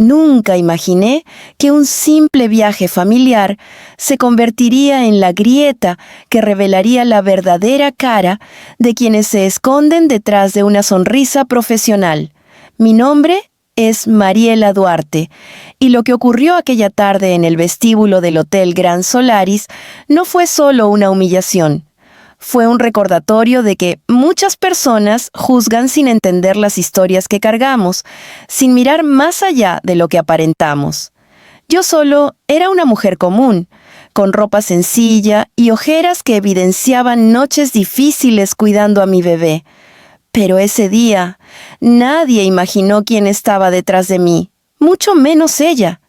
Nunca imaginé que un simple viaje familiar se convertiría en la grieta que revelaría la verdadera cara de quienes se esconden detrás de una sonrisa profesional. Mi nombre es Mariela Duarte, y lo que ocurrió aquella tarde en el vestíbulo del Hotel Grand Solaris no fue solo una humillación. Fue un recordatorio de que muchas personas juzgan sin entender las historias que cargamos, sin mirar más allá de lo que aparentamos. Yo solo era una mujer común, con ropa sencilla y ojeras que evidenciaban noches difíciles cuidando a mi bebé. Pero ese día, nadie imaginó quién estaba detrás de mí, mucho menos ella.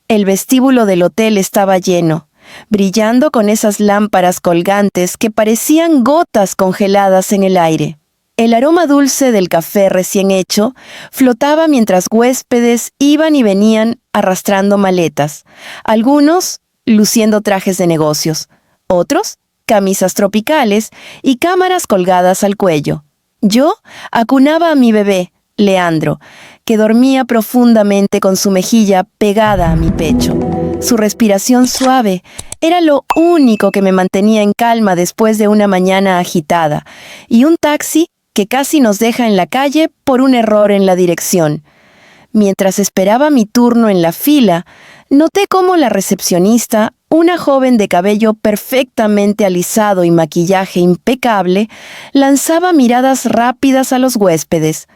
El vestíbulo del hotel estaba lleno, brillando con esas lámparas colgantes que parecían gotas congeladas en el aire. El aroma dulce del café recién hecho flotaba mientras huéspedes iban y venían arrastrando maletas, algunos luciendo trajes de negocios, otros camisas tropicales y cámaras colgadas al cuello. Yo acunaba a mi bebé, Leandro, que dormía profundamente con su mejilla pegada a mi pecho. Su respiración suave era lo único que me mantenía en calma después de una mañana agitada, y un taxi que casi nos deja en la calle por un error en la dirección. Mientras esperaba mi turno en la fila, noté cómo la recepcionista, una joven de cabello perfectamente alisado y maquillaje impecable, lanzaba miradas rápidas a los huéspedes,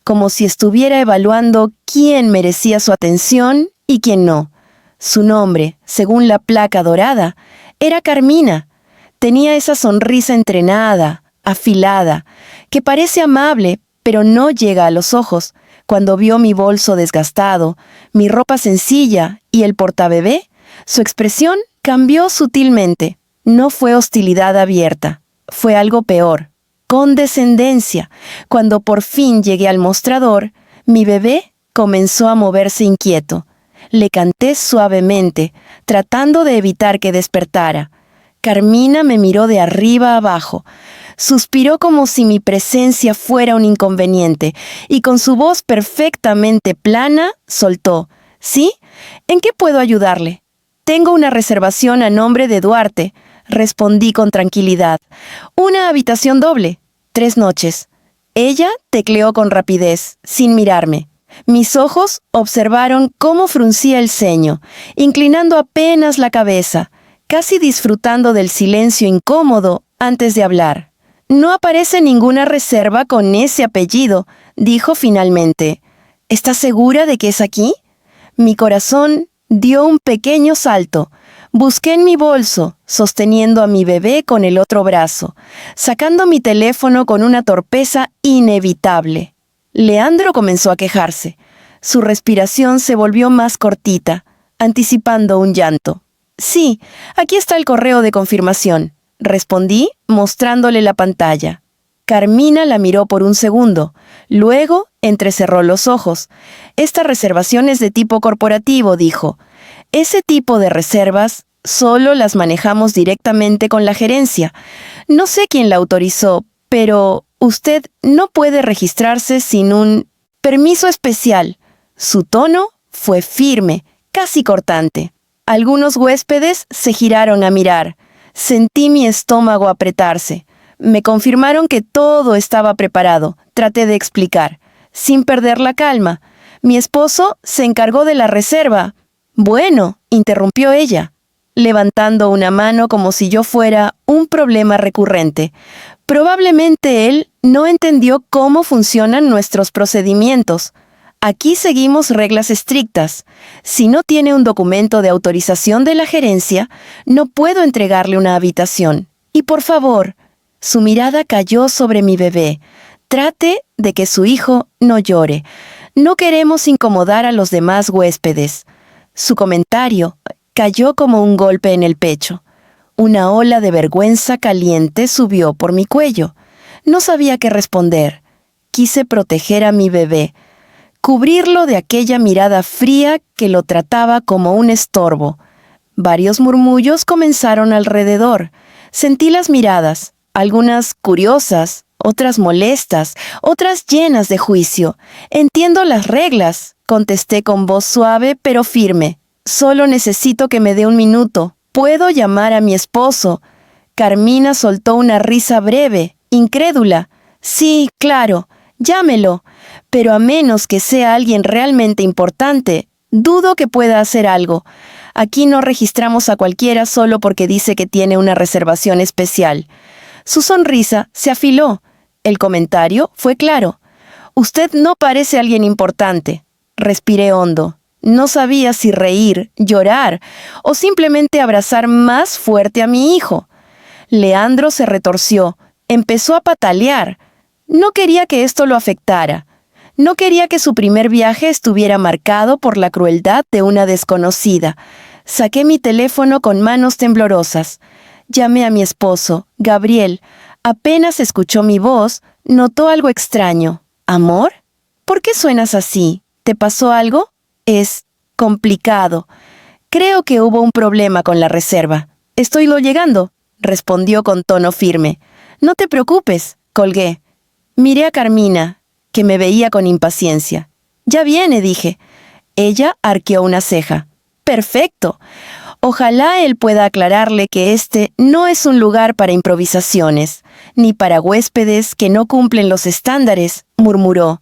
como si estuviera evaluando quién merecía su atención y quién no. Su nombre, según la placa dorada, era Carmina. Tenía esa sonrisa entrenada, afilada, que parece amable, pero no llega a los ojos. Cuando vio mi bolso desgastado, mi ropa sencilla y el portabebé, su expresión cambió sutilmente. No fue hostilidad abierta, fue algo peor, condescendencia. Cuando por fin llegué al mostrador, mi bebé comenzó a moverse inquieto. Le canté suavemente, tratando de evitar que despertara. Carmina me miró de arriba a abajo. Suspiró como si mi presencia fuera un inconveniente, y con su voz perfectamente plana, soltó: ¿Sí? ¿En qué puedo ayudarle? Tengo una reservación a nombre de Duarte, respondí con tranquilidad. Una habitación doble, 3 noches. Ella tecleó con rapidez, sin mirarme. Mis ojos observaron cómo fruncía el ceño, inclinando apenas la cabeza, casi disfrutando del silencio incómodo antes de hablar. No aparece ninguna reserva con ese apellido, dijo finalmente. ¿Estás segura de que es aquí? Mi corazón dio un pequeño salto. Busqué en mi bolso, sosteniendo a mi bebé con el otro brazo, sacando mi teléfono con una torpeza inevitable. Leandro comenzó a quejarse. Su respiración se volvió más cortita, anticipando un llanto. Sí, aquí está el correo de confirmación, respondí, mostrándole la pantalla. Carmina la miró por un segundo, luego entrecerró los ojos. Esta reservación es de tipo corporativo, dijo. Ese tipo de reservas solo las manejamos directamente con la gerencia. No sé quién la autorizó, pero usted no puede registrarse sin un permiso especial. Su tono fue firme, casi cortante. Algunos huéspedes se giraron a mirar. Sentí mi estómago apretarse. Me confirmaron que todo estaba preparado. Traté de explicar, sin perder la calma. Mi esposo se encargó de la reserva. Bueno, interrumpió ella, levantando una mano como si yo fuera un problema recurrente. Probablemente él no entendió cómo funcionan nuestros procedimientos. Aquí seguimos reglas estrictas. Si no tiene un documento de autorización de la gerencia, no puedo entregarle una habitación. Y por favor, su mirada cayó sobre mi bebé. Trate de que su hijo no llore. No queremos incomodar a los demás huéspedes. Su comentario cayó como un golpe en el pecho. Una ola de vergüenza caliente subió por mi cuello. No sabía qué responder. Quise proteger a mi bebé, cubrirlo de aquella mirada fría que lo trataba como un estorbo. Varios murmullos comenzaron alrededor. Sentí las miradas, algunas curiosas, otras molestas, otras llenas de juicio. Entiendo las reglas, contesté con voz suave pero firme. Solo necesito que me dé un minuto. ¿Puedo llamar a mi esposo? Carmina soltó una risa breve, incrédula. Sí, claro, llámelo, pero a menos que sea alguien realmente importante, dudo que pueda hacer algo. Aquí no registramos a cualquiera solo porque dice que tiene una reservación especial. Su sonrisa se afiló. El comentario fue claro. Usted no parece alguien importante. Respiré hondo. No sabía si reír, llorar o simplemente abrazar más fuerte a mi hijo. Leandro se retorció, empezó a patalear. No quería que esto lo afectara. No quería que su primer viaje estuviera marcado por la crueldad de una desconocida. Saqué mi teléfono con manos temblorosas. Llamé a mi esposo, Gabriel. Apenas escuchó mi voz, notó algo extraño. ¿Amor? ¿Por qué suenas así? ¿Te pasó algo? Es complicado. Creo que hubo un problema con la reserva. Estoy llegando, respondió con tono firme. No te preocupes, colgué. Miré a Carmina, que me veía con impaciencia. Ya viene, dije. Ella arqueó una ceja. Perfecto. Ojalá él pueda aclararle que este no es un lugar para improvisaciones, ni para huéspedes que no cumplen los estándares, murmuró.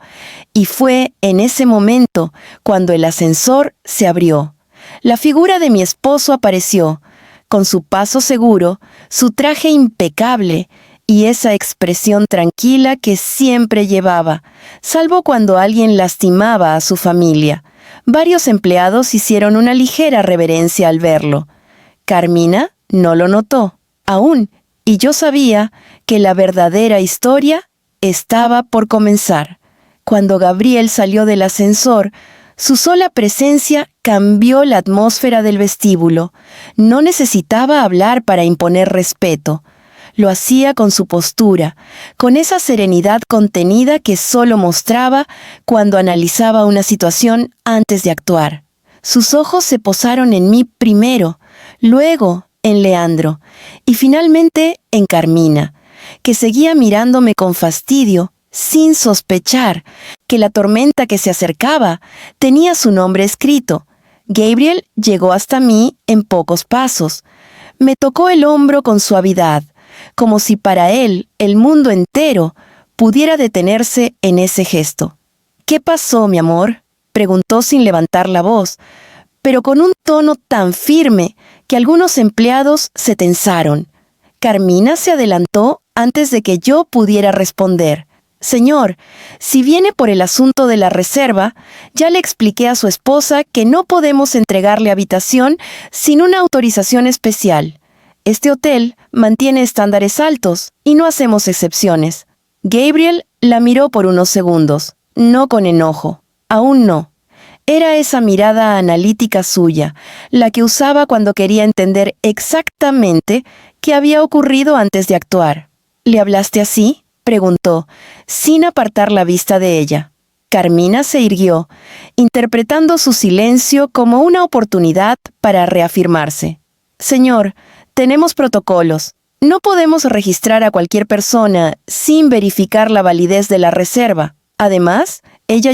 Y fue en ese momento cuando el ascensor se abrió. La figura de mi esposo apareció, con su paso seguro, su traje impecable y esa expresión tranquila que siempre llevaba, salvo cuando alguien lastimaba a su familia. Varios empleados hicieron una ligera reverencia al verlo. Carmina no lo notó, aún, y yo sabía que la verdadera historia estaba por comenzar. Cuando Gabriel salió del ascensor, su sola presencia cambió la atmósfera del vestíbulo. No necesitaba hablar para imponer respeto. Lo hacía con su postura, con esa serenidad contenida que solo mostraba cuando analizaba una situación antes de actuar. Sus ojos se posaron en mí primero, luego en Leandro, y finalmente en Carmina, que seguía mirándome con fastidio, sin sospechar que la tormenta que se acercaba tenía su nombre escrito. Gabriel llegó hasta mí en pocos pasos. Me tocó el hombro con suavidad, como si para él el mundo entero pudiera detenerse en ese gesto. ¿Qué pasó, mi amor?, preguntó sin levantar la voz, pero con un tono tan firme que algunos empleados se tensaron. Carmina se adelantó antes de que yo pudiera responder. Señor, si viene por el asunto de la reserva, ya le expliqué a su esposa que no podemos entregarle habitación sin una autorización especial. Este hotel mantiene estándares altos y no hacemos excepciones. Gabriel la miró por unos segundos, no con enojo, aún no. Era esa mirada analítica suya, la que usaba cuando quería entender exactamente qué había ocurrido antes de actuar. ¿Le hablaste así?, preguntó, sin apartar la vista de ella. Carmina se irguió, interpretando su silencio como una oportunidad para reafirmarse. Señor, tenemos protocolos. No podemos registrar a cualquier persona sin verificar la validez de la reserva. Además, ella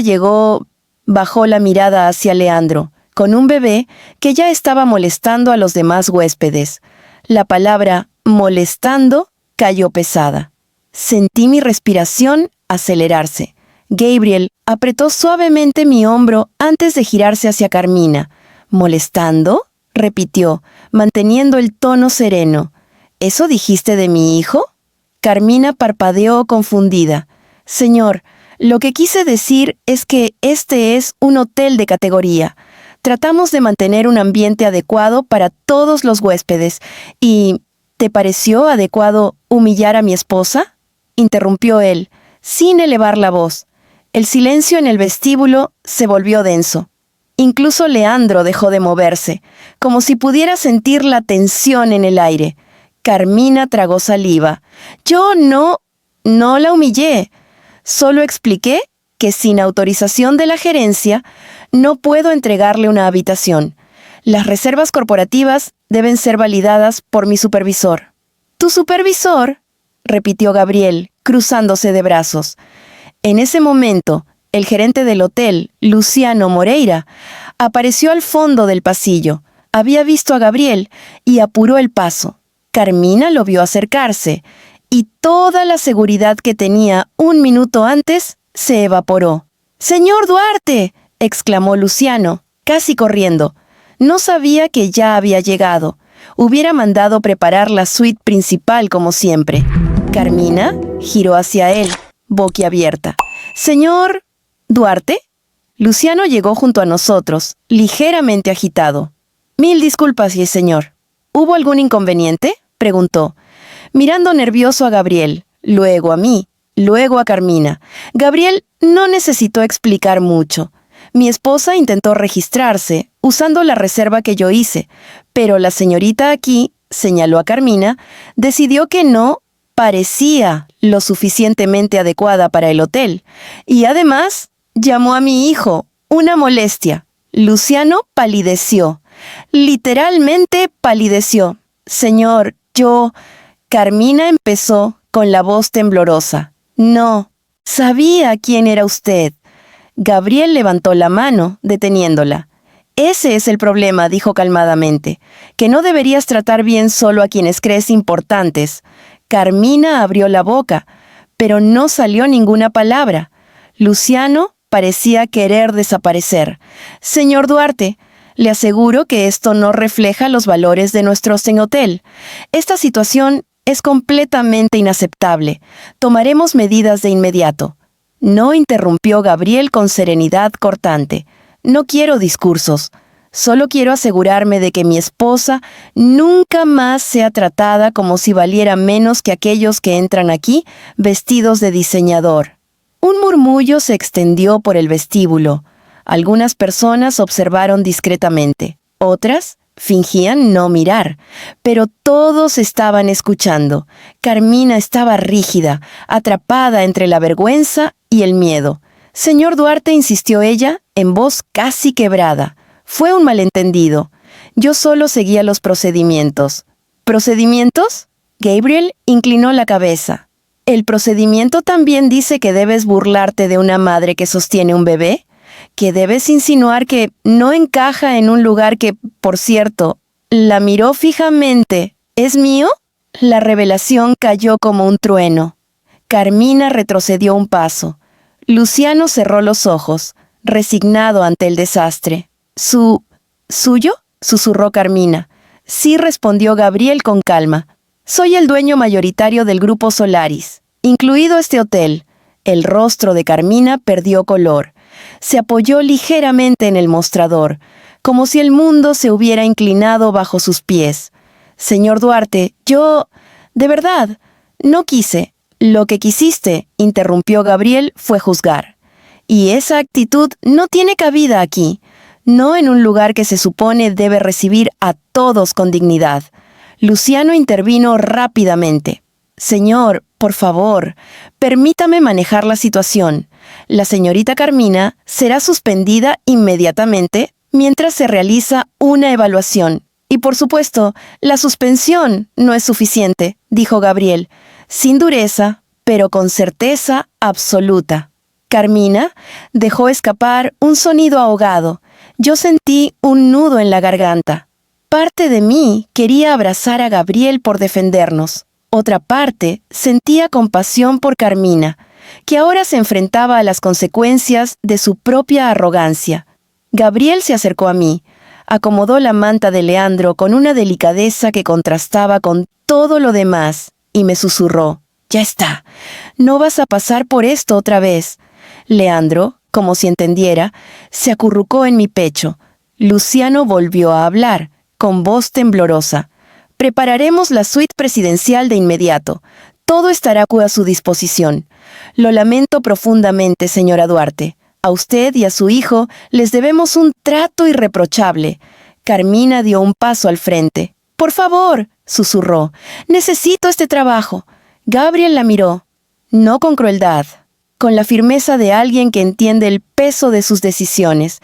bajó la mirada hacia Leandro, con un bebé que ya estaba molestando a los demás huéspedes. La palabra molestando cayó pesada. Sentí mi respiración acelerarse. Gabriel apretó suavemente mi hombro antes de girarse hacia Carmina. ¿Molestando?, repitió, manteniendo el tono sereno. ¿Eso dijiste de mi hijo? Carmina parpadeó confundida. Señor, lo que quise decir es que este es un hotel de categoría. Tratamos de mantener un ambiente adecuado para todos los huéspedes. ¿Y te pareció adecuado humillar a mi esposa?, interrumpió él, sin elevar la voz. El silencio en el vestíbulo se volvió denso. Incluso Leandro dejó de moverse, como si pudiera sentir la tensión en el aire. Carmina tragó saliva. Yo no la humillé. Solo expliqué que sin autorización de la gerencia no puedo entregarle una habitación. Las reservas corporativas deben ser validadas por mi supervisor. ¿Tu supervisor?, repitió Gabriel, cruzándose de brazos. En ese momento, el gerente del hotel, Luciano Moreira, apareció al fondo del pasillo. Había visto a Gabriel y apuró el paso. Carmina lo vio acercarse, y toda la seguridad que tenía un minuto antes se evaporó. «¡Señor Duarte!», exclamó Luciano, casi corriendo. No sabía que ya había llegado. Hubiera mandado preparar la suite principal como siempre. Carmina giró hacia él, boquiabierta. «¿Señor Duarte?» Luciano llegó junto a nosotros, ligeramente agitado. «Mil disculpas, señor. ¿Hubo algún inconveniente?», preguntó, mirando nervioso a Gabriel, luego a mí, luego a Carmina. Gabriel no necesitó explicar mucho. Mi esposa intentó registrarse, usando la reserva que yo hice, pero la señorita aquí, señaló a Carmina, decidió que no parecía lo suficientemente adecuada para el hotel, y además llamó a mi hijo, una molestia. Luciano palideció, literalmente palideció. «Señor, yo...», Carmina empezó con la voz temblorosa. «No, sabía quién era usted». Gabriel levantó la mano, deteniéndola. «Ese es el problema», dijo calmadamente, «que no deberías tratar bien solo a quienes crees importantes». Carmina abrió la boca, pero no salió ninguna palabra. Luciano parecía querer desaparecer. «Señor Duarte, le aseguro que esto no refleja los valores de nuestro hotel. Esta situación es completamente inaceptable. Tomaremos medidas de inmediato». No, interrumpió Gabriel con serenidad cortante. «No quiero discursos. Solo quiero asegurarme de que mi esposa nunca más sea tratada como si valiera menos que aquellos que entran aquí vestidos de diseñador». Un murmullo se extendió por el vestíbulo. Algunas personas observaron discretamente. Otras fingían no mirar, pero todos estaban escuchando. Carmina estaba rígida, atrapada entre la vergüenza y el miedo. «Señor Duarte», insistió ella, en voz casi quebrada. «Fue un malentendido. Yo solo seguía los procedimientos». «¿Procedimientos?». Gabriel inclinó la cabeza. «¿El procedimiento también dice que debes burlarte de una madre que sostiene un bebé? ¿Que debes insinuar que no encaja en un lugar que, por cierto, la miró fijamente? ¿Es mío?». La revelación cayó como un trueno. Carmina retrocedió un paso. Luciano cerró los ojos, resignado ante el desastre. ¿Suyo?», susurró Carmina. «Sí», respondió Gabriel con calma. «Soy el dueño mayoritario del grupo Solaris, incluido este hotel». El rostro de Carmina perdió color. Se apoyó ligeramente en el mostrador, como si el mundo se hubiera inclinado bajo sus pies. «Señor Duarte, yo... de verdad, no quise». «Lo que quisiste», interrumpió Gabriel, «fue juzgar. Y esa actitud no tiene cabida aquí, no en un lugar que se supone debe recibir a todos con dignidad». Luciano intervino rápidamente. «Señor, por favor, permítame manejar la situación. La señorita Carmina será suspendida inmediatamente mientras se realiza una evaluación. Y por supuesto, la suspensión no es suficiente», dijo Gabriel, sin dureza, pero con certeza absoluta. Carmina dejó escapar un sonido ahogado. Yo sentí un nudo en la garganta. Parte de mí quería abrazar a Gabriel por defendernos. Otra parte sentía compasión por Carmina, que ahora se enfrentaba a las consecuencias de su propia arrogancia. Gabriel se acercó a mí, acomodó la manta de Leandro con una delicadeza que contrastaba con todo lo demás, y me susurró: «Ya está, no vas a pasar por esto otra vez». Leandro, como si entendiera, se acurrucó en mi pecho. Luciano volvió a hablar, con voz temblorosa: «Prepararemos la suite presidencial de inmediato. Todo estará a su disposición. Lo lamento profundamente, señora Duarte. A usted y a su hijo les debemos un trato irreprochable». Carmina dio un paso al frente. «Por favor», susurró, «necesito este trabajo». Gabriel la miró, no con crueldad, con la firmeza de alguien que entiende el peso de sus decisiones.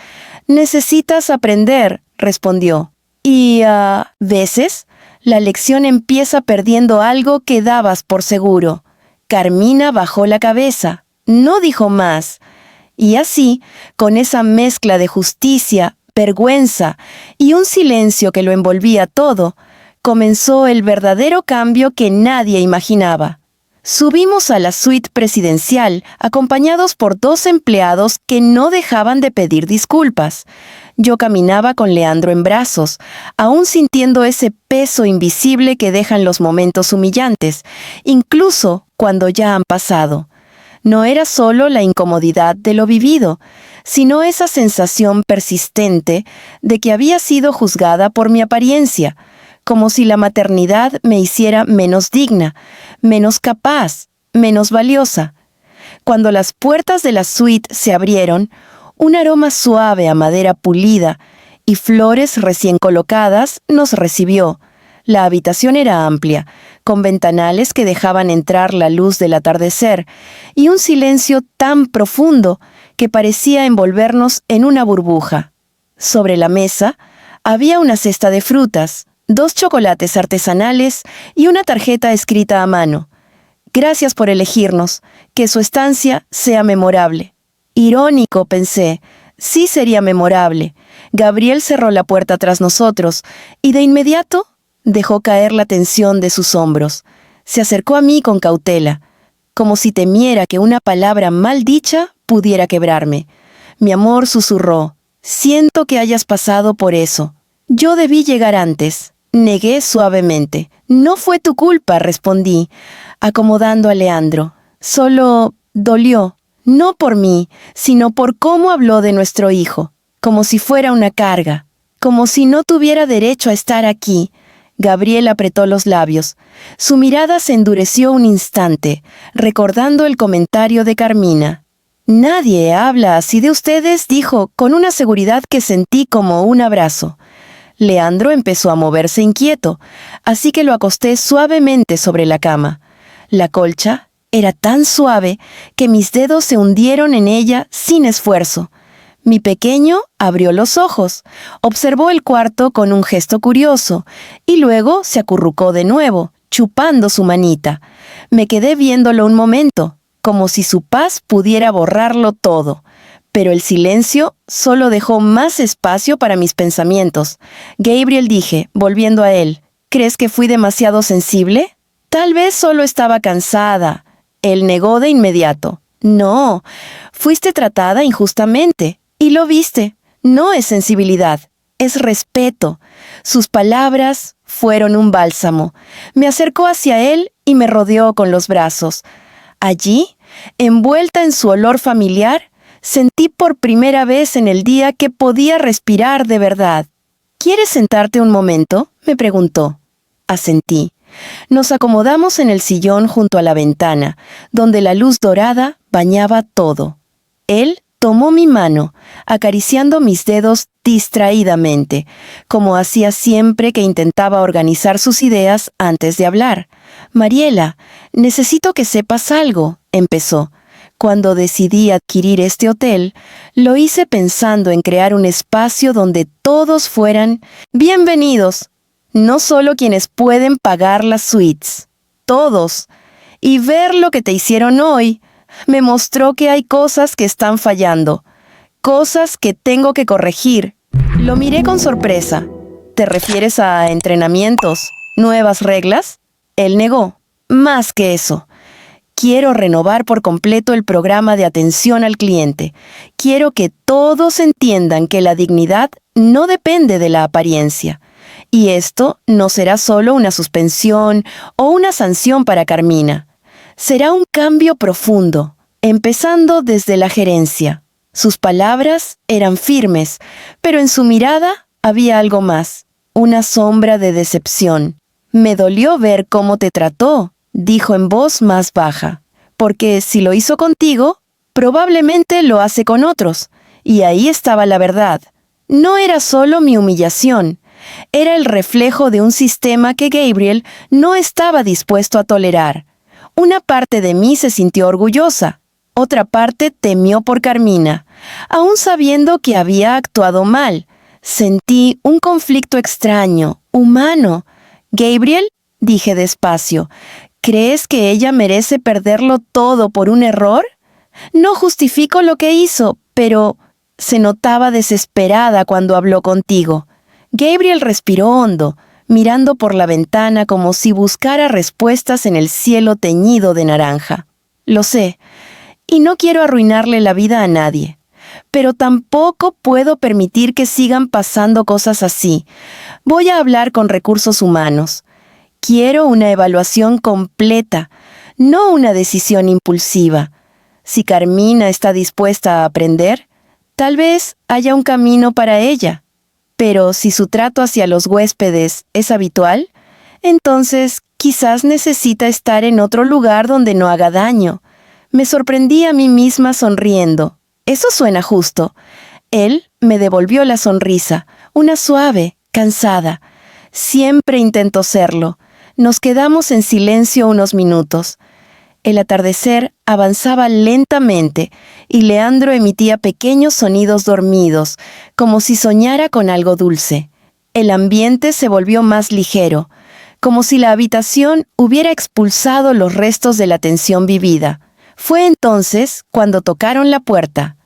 «Necesitas aprender», respondió. «Y a veces, la lección empieza perdiendo algo que dabas por seguro». Carmina bajó la cabeza, no dijo más, Y así, con esa mezcla de justicia, vergüenza y un silencio que lo envolvía todo, comenzó el verdadero cambio que nadie imaginaba. Subimos a la suite presidencial, acompañados por 2 empleados que no dejaban de pedir disculpas. Yo caminaba con Leandro en brazos, aún sintiendo ese peso invisible que dejan los momentos humillantes, incluso cuando ya han pasado. No era solo la incomodidad de lo vivido, sino esa sensación persistente de que había sido juzgada por mi apariencia, como si la maternidad me hiciera menos digna, menos capaz, menos valiosa. Cuando las puertas de la suite se abrieron, un aroma suave a madera pulida y flores recién colocadas nos recibió. La habitación era amplia, con ventanales que dejaban entrar la luz del atardecer, y un silencio tan profundo que parecía envolvernos en una burbuja. Sobre la mesa había una cesta de frutas, 2 chocolates artesanales y una tarjeta escrita a mano. Gracias por elegirnos, que su estancia sea memorable. Irónico, pensé. Sí sería memorable. Gabriel cerró la puerta tras nosotros y de inmediato dejó caer la tensión de sus hombros. Se acercó a mí con cautela, como si temiera que una palabra mal dicha pudiera quebrarme. Mi amor, susurró, siento que hayas pasado por eso. Yo debí llegar antes. Negué suavemente. No fue tu culpa, respondí, acomodando a Leandro. Solo dolió, no por mí, sino por cómo habló de nuestro hijo, como si fuera una carga, como si no tuviera derecho a estar aquí. Gabriel apretó los labios. Su mirada se endureció un instante, recordando el comentario de Carmina. Nadie habla así de ustedes, dijo, con una seguridad que sentí como un abrazo. Leandro empezó a moverse inquieto, así que lo acosté suavemente sobre la cama. La colcha era tan suave que mis dedos se hundieron en ella sin esfuerzo. Mi pequeño abrió los ojos, observó el cuarto con un gesto curioso y luego se acurrucó de nuevo, chupando su manita. Me quedé viéndolo un momento, como si su paz pudiera borrarlo todo. Pero el silencio solo dejó más espacio para mis pensamientos. Gabriel, dije, volviendo a él, ¿crees que fui demasiado sensible? Tal vez solo estaba cansada. Él negó de inmediato. No, fuiste tratada injustamente. Y lo viste. No es sensibilidad, es respeto. Sus palabras fueron un bálsamo. Me acercó hacia él y me rodeó con los brazos. Allí, envuelta en su olor familiar, sentí por primera vez en el día que podía respirar de verdad. ¿Quieres sentarte un momento?, me preguntó. Asentí. Nos acomodamos en el sillón junto a la ventana, donde la luz dorada bañaba todo. Él tomó mi mano, acariciando mis dedos distraídamente, como hacía siempre que intentaba organizar sus ideas antes de hablar. «Mariela, necesito que sepas algo», empezó. Cuando decidí adquirir este hotel, lo hice pensando en crear un espacio donde todos fueran bienvenidos, no solo quienes pueden pagar las suites, todos. Y ver lo que te hicieron hoy me mostró que hay cosas que están fallando, cosas que tengo que corregir. Lo miré con sorpresa. ¿Te refieres a entrenamientos, nuevas reglas? Él negó. Más que eso. Quiero renovar por completo el programa de atención al cliente. Quiero que todos entiendan que la dignidad no depende de la apariencia. Y esto no será solo una suspensión o una sanción para Carmina. Será un cambio profundo, empezando desde la gerencia. Sus palabras eran firmes, pero en su mirada había algo más, una sombra de decepción. «Me dolió ver cómo te trató», dijo en voz más baja, «porque si lo hizo contigo, probablemente lo hace con otros». Y ahí estaba la verdad. No era solo mi humillación, era el reflejo de un sistema que Gabriel no estaba dispuesto a tolerar. Una parte de mí se sintió orgullosa, otra parte temió por Carmina. Aún sabiendo que había actuado mal, sentí un conflicto extraño, humano. «Gabriel», dije despacio, «¿crees que ella merece perderlo todo por un error?» No justifico lo que hizo, pero se notaba desesperada cuando habló contigo. Gabriel respiró hondo, mirando por la ventana como si buscara respuestas en el cielo teñido de naranja. Lo sé, y no quiero arruinarle la vida a nadie. Pero tampoco puedo permitir que sigan pasando cosas así. Voy a hablar con recursos humanos. Quiero una evaluación completa, no una decisión impulsiva. Si Carmina está dispuesta a aprender, tal vez haya un camino para ella. Pero si su trato hacia los huéspedes es habitual, entonces quizás necesita estar en otro lugar donde no haga daño. Me sorprendí a mí misma sonriendo. Eso suena justo. Él me devolvió la sonrisa, una suave, cansada. Siempre intento serlo. Nos quedamos en silencio unos minutos. El atardecer avanzaba lentamente y Leandro emitía pequeños sonidos dormidos, como si soñara con algo dulce. El ambiente se volvió más ligero, como si la habitación hubiera expulsado los restos de la tensión vivida. Fue entonces cuando tocaron la puerta.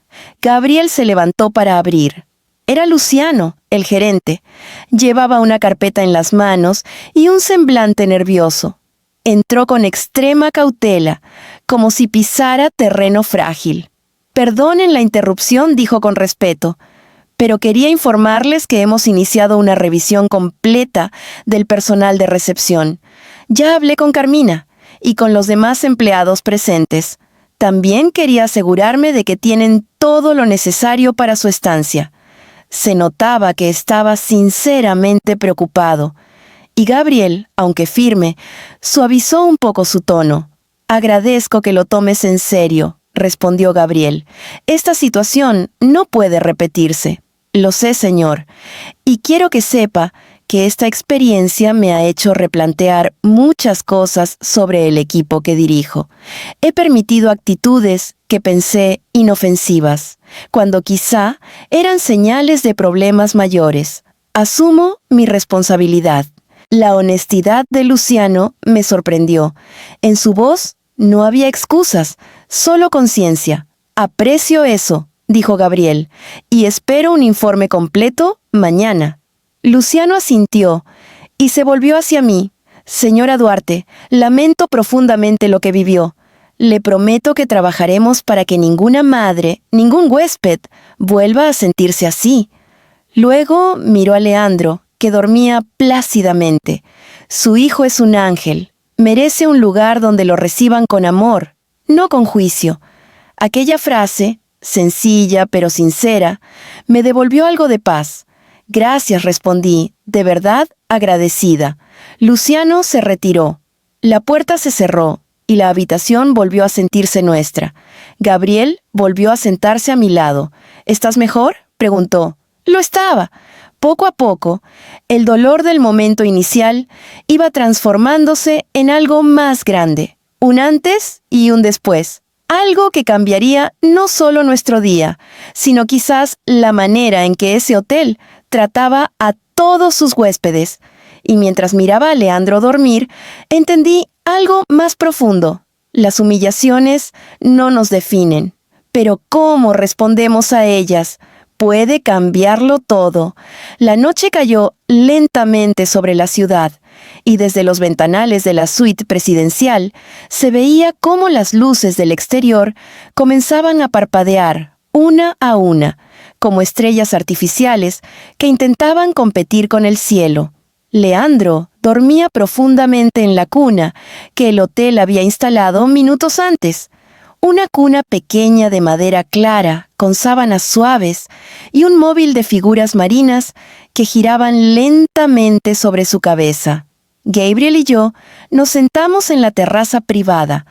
Gabriel se levantó para abrir. Era Luciano, el gerente. Llevaba una carpeta en las manos y un semblante nervioso. Entró con extrema cautela, como si pisara terreno frágil. «Perdonen la interrupción», dijo con respeto, «pero quería informarles que hemos iniciado una revisión completa del personal de recepción. Ya hablé con Carmina y con los demás empleados presentes. También quería asegurarme de que tienen todo lo necesario para su estancia». Se notaba que estaba sinceramente preocupado. Y Gabriel, aunque firme, suavizó un poco su tono. «Agradezco que lo tomes en serio», respondió Gabriel. «Esta situación no puede repetirse». «Lo sé, señor. Y quiero que sepa que esta experiencia me ha hecho replantear muchas cosas sobre el equipo que dirijo. He permitido actitudes que pensé inofensivas, cuando quizá eran señales de problemas mayores. Asumo mi responsabilidad». La honestidad de Luciano me sorprendió. En su voz no había excusas, solo conciencia. «Aprecio eso», dijo Gabriel, «y espero un informe completo mañana». Luciano asintió y se volvió hacia mí. «Señora Duarte, lamento profundamente lo que vivió. Le prometo que trabajaremos para que ninguna madre, ningún huésped, vuelva a sentirse así». Luego miró a Leandro, que dormía plácidamente. «Su hijo es un ángel. Merece un lugar donde lo reciban con amor, no con juicio». Aquella frase, sencilla pero sincera, me devolvió algo de paz. «Gracias», respondí, de verdad agradecida. Luciano se retiró. La puerta se cerró y la habitación volvió a sentirse nuestra. Gabriel volvió a sentarse a mi lado. «¿Estás mejor?», preguntó. Lo estaba. Poco a poco, el dolor del momento inicial iba transformándose en algo más grande, un antes y un después. Algo que cambiaría no solo nuestro día, sino quizás la manera en que ese hotel trataba a todos sus huéspedes. Y mientras miraba a Leandro dormir, entendí algo más profundo. Las humillaciones no nos definen, pero cómo respondemos a ellas puede cambiarlo todo. La noche cayó lentamente sobre la ciudad, y desde los ventanales de la suite presidencial se veía cómo las luces del exterior comenzaban a parpadear, una a una, como estrellas artificiales que intentaban competir con el cielo. Leandro dormía profundamente en la cuna que el hotel había instalado minutos antes. Una cuna pequeña de madera clara, con sábanas suaves, y un móvil de figuras marinas que giraban lentamente sobre su cabeza. Gabriel y yo nos sentamos en la terraza privada,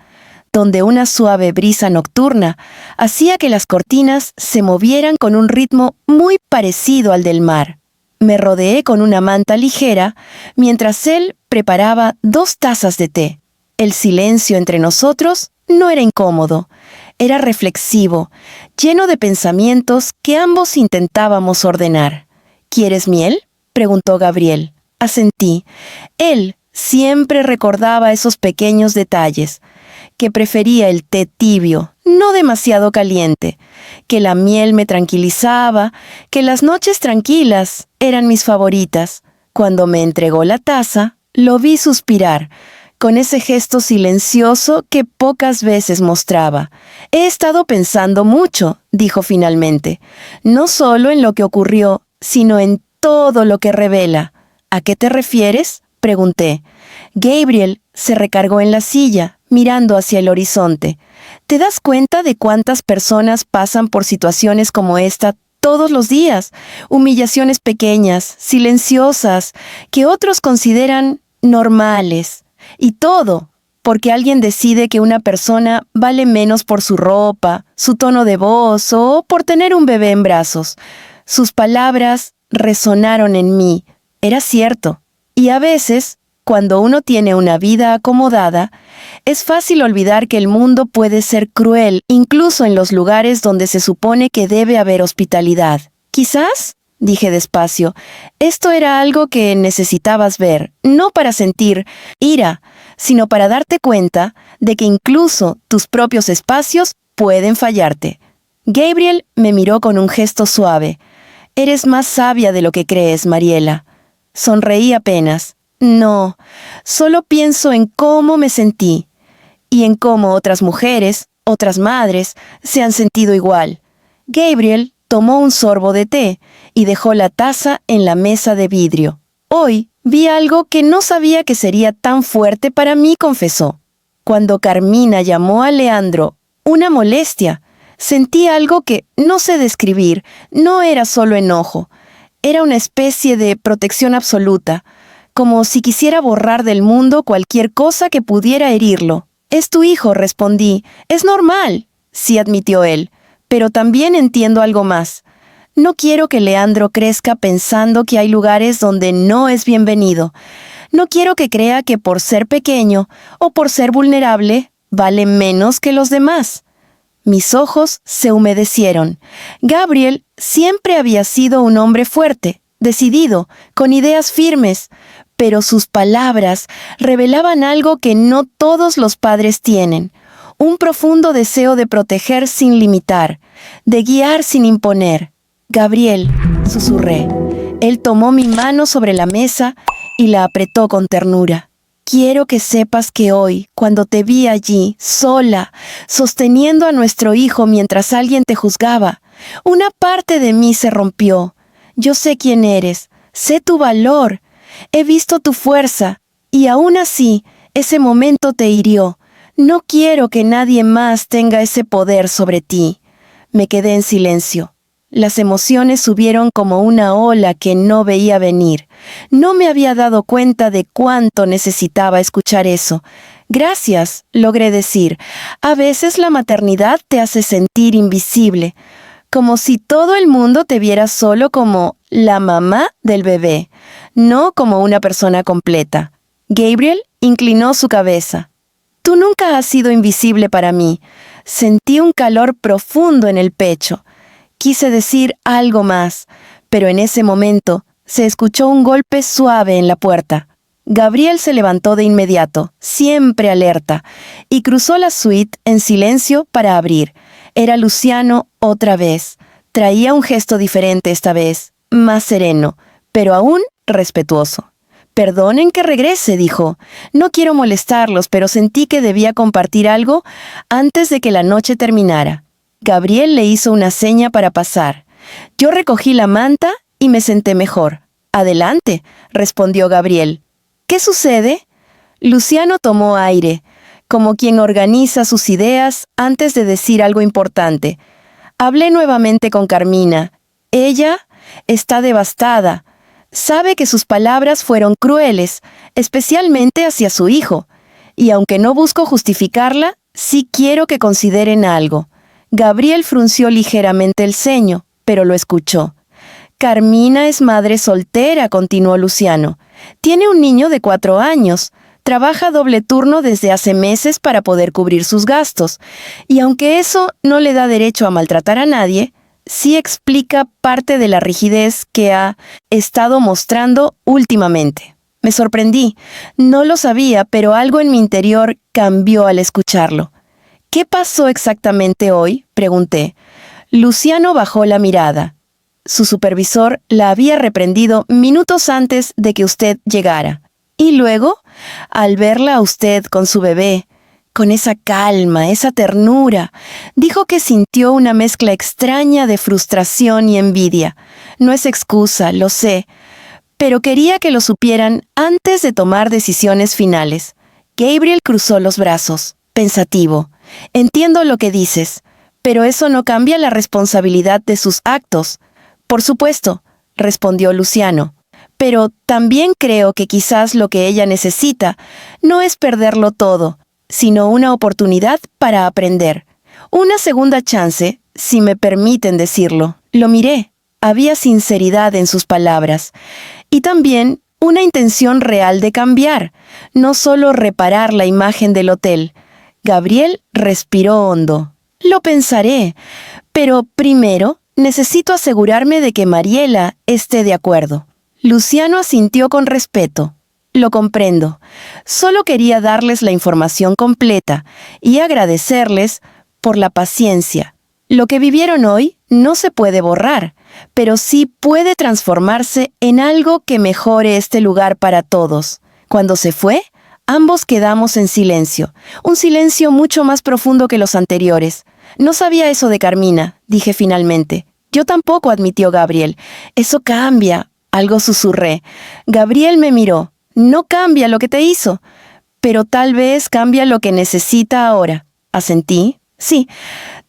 donde una suave brisa nocturna hacía que las cortinas se movieran con un ritmo muy parecido al del mar. Me rodeé con una manta ligera mientras él preparaba 2 tazas de té. El silencio entre nosotros no era incómodo, era reflexivo, lleno de pensamientos que ambos intentábamos ordenar. «¿Quieres miel?», preguntó Gabriel. Asentí. Él siempre recordaba esos pequeños detalles, que prefería el té tibio, no demasiado caliente, que la miel me tranquilizaba, que las noches tranquilas eran mis favoritas. Cuando me entregó la taza, lo vi suspirar, con ese gesto silencioso que pocas veces mostraba. He estado pensando mucho, dijo finalmente, no solo en lo que ocurrió, sino en todo lo que revela. ¿A qué te refieres?, pregunté. Gabriel se recargó en la silla, mirando hacia el horizonte. ¿Te das cuenta de cuántas personas pasan por situaciones como esta todos los días? Humillaciones pequeñas, silenciosas, que otros consideran normales. Y todo porque alguien decide que una persona vale menos por su ropa, su tono de voz o por tener un bebé en brazos. Sus palabras resonaron en mí. Era cierto. Y a veces, cuando uno tiene una vida acomodada, es fácil olvidar que el mundo puede ser cruel, incluso en los lugares donde se supone que debe haber hospitalidad. Quizás, dije despacio, esto era algo que necesitabas ver, no para sentir ira, sino para darte cuenta de que incluso tus propios espacios pueden fallarte. Gabriel me miró con un gesto suave. Eres más sabia de lo que crees, Mariela. Sonreí apenas. No, solo pienso en cómo me sentí y en cómo otras mujeres, otras madres, se han sentido igual. Gabriel tomó un sorbo de té y dejó la taza en la mesa de vidrio. Hoy vi algo que no sabía que sería tan fuerte para mí, confesó. Cuando Carmina llamó a Leandro una molestia, sentí algo que no sé describir. No era solo enojo. Era una especie de protección absoluta, como si quisiera borrar del mundo cualquier cosa que pudiera herirlo. «Es tu hijo», respondí. «Es normal», sí admitió él, «pero también entiendo algo más. No quiero que Leandro crezca pensando que hay lugares donde no es bienvenido. No quiero que crea que por ser pequeño o por ser vulnerable vale menos que los demás». Mis ojos se humedecieron. Gabriel siempre había sido un hombre fuerte, decidido, con ideas firmes, pero sus palabras revelaban algo que no todos los padres tienen: un profundo deseo de proteger sin limitar, de guiar sin imponer. «Gabriel», susurré. Él tomó mi mano sobre la mesa y la apretó con ternura. «Quiero que sepas que hoy, cuando te vi allí, sola, sosteniendo a nuestro hijo mientras alguien te juzgaba, una parte de mí se rompió. Yo sé quién eres, sé tu valor, he visto tu fuerza, y aún así, ese momento te hirió. No quiero que nadie más tenga ese poder sobre ti». Me quedé en silencio. Las emociones subieron como una ola que no veía venir. No me había dado cuenta de cuánto necesitaba escuchar eso. «Gracias», logré decir. A veces la maternidad te hace sentir invisible, como si todo el mundo te viera solo como la mamá del bebé, no como una persona completa. Gabriel inclinó su cabeza. «Tú nunca has sido invisible para mí». Sentí un calor profundo en el pecho. Quise decir algo más, pero en ese momento se escuchó un golpe suave en la puerta. Gabriel se levantó de inmediato, siempre alerta, y cruzó la suite en silencio para abrir. Era Luciano otra vez. Traía un gesto diferente esta vez, más sereno, pero aún respetuoso. «Perdonen que regrese», dijo. «No quiero molestarlos, pero sentí que debía compartir algo antes de que la noche terminara». Gabriel le hizo una seña para pasar. Yo recogí la manta y me senté mejor. «Adelante», respondió Gabriel. «¿Qué sucede?» Luciano tomó aire, como quien organiza sus ideas antes de decir algo importante. Hablé nuevamente con Carmina. Ella está devastada. Sabe que sus palabras fueron crueles, especialmente hacia su hijo. Y aunque no busco justificarla, sí quiero que consideren algo. Gabriel frunció ligeramente el ceño, pero lo escuchó. «Carmina es madre soltera», continuó Luciano. «Tiene un niño de 4 años. Trabaja doble turno desde hace meses para poder cubrir sus gastos. Y aunque eso no le da derecho a maltratar a nadie, sí explica parte de la rigidez que ha estado mostrando últimamente». Me sorprendí. No lo sabía, pero algo en mi interior cambió al escucharlo. ¿Qué pasó exactamente hoy?, pregunté. Luciano bajó la mirada. Su supervisor la había reprendido minutos antes de que usted llegara. Y luego, al verla a usted con su bebé, con esa calma, esa ternura, dijo que sintió una mezcla extraña de frustración y envidia. No es excusa, lo sé, pero quería que lo supieran antes de tomar decisiones finales. Gabriel cruzó los brazos, pensativo. Entiendo lo que dices, pero eso no cambia la responsabilidad de sus actos. Por supuesto, respondió Luciano. Pero también creo que quizás lo que ella necesita no es perderlo todo, sino una oportunidad para aprender. Una segunda chance, si me permiten decirlo. Lo miré. Había sinceridad en sus palabras. Y también una intención real de cambiar, no solo reparar la imagen del hotel. Gabriel respiró hondo. Lo pensaré, pero primero necesito asegurarme de que Mariela esté de acuerdo. Luciano asintió con respeto. Lo comprendo. Solo quería darles la información completa y agradecerles por la paciencia. Lo que vivieron hoy no se puede borrar, pero sí puede transformarse en algo que mejore este lugar para todos. Cuando se fue, ambos quedamos en silencio, un silencio mucho más profundo que los anteriores. No sabía eso de Carmina, dije finalmente. Yo tampoco, admitió Gabriel. Eso cambia. Algo susurré. Gabriel me miró. No cambia lo que te hizo, pero tal vez cambia lo que necesita ahora. ¿Asentí? Sí.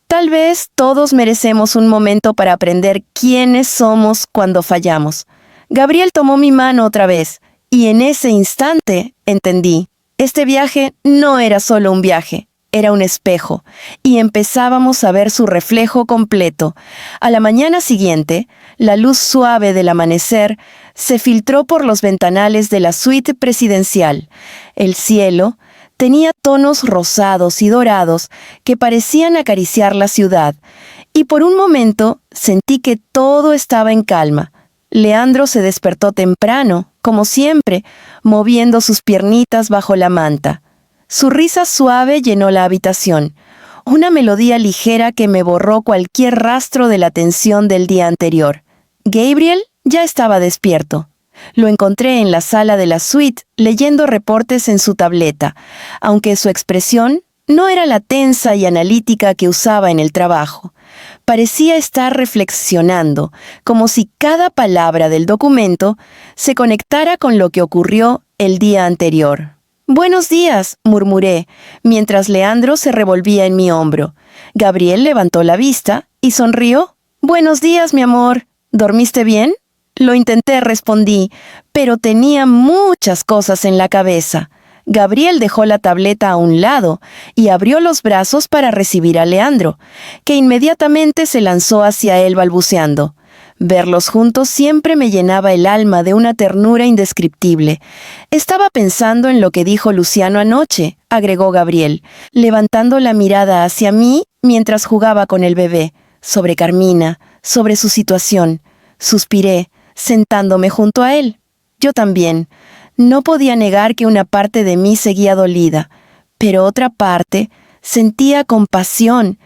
Tal vez todos merecemos un momento para aprender quiénes somos cuando fallamos. Gabriel tomó mi mano otra vez, y en ese instante entendí. Este viaje no era solo un viaje. Era un espejo, y empezábamos a ver su reflejo completo. A la mañana siguiente, la luz suave del amanecer se filtró por los ventanales de la suite presidencial. El cielo tenía tonos rosados y dorados que parecían acariciar la ciudad, y por un momento sentí que todo estaba en calma. Leandro se despertó temprano, como siempre, moviendo sus piernitas bajo la manta. Su risa suave llenó la habitación, una melodía ligera que me borró cualquier rastro de la tensión del día anterior. Gabriel ya estaba despierto. Lo encontré en la sala de la suite leyendo reportes en su tableta, aunque su expresión no era la tensa y analítica que usaba en el trabajo. Parecía estar reflexionando, como si cada palabra del documento se conectara con lo que ocurrió el día anterior. «Buenos días», murmuré, mientras Leandro se revolvía en mi hombro. Gabriel levantó la vista y sonrió. «Buenos días, mi amor. ¿Dormiste bien?» Lo intenté, respondí, pero tenía muchas cosas en la cabeza. Gabriel dejó la tableta a un lado y abrió los brazos para recibir a Leandro, que inmediatamente se lanzó hacia él balbuceando. Verlos juntos siempre me llenaba el alma de una ternura indescriptible. Estaba pensando en lo que dijo Luciano anoche, agregó Gabriel, levantando la mirada hacia mí mientras jugaba con el bebé, sobre Carmina, sobre su situación. Suspiré, sentándome junto a él. Yo también. No podía negar que una parte de mí seguía dolida, pero otra parte sentía compasión.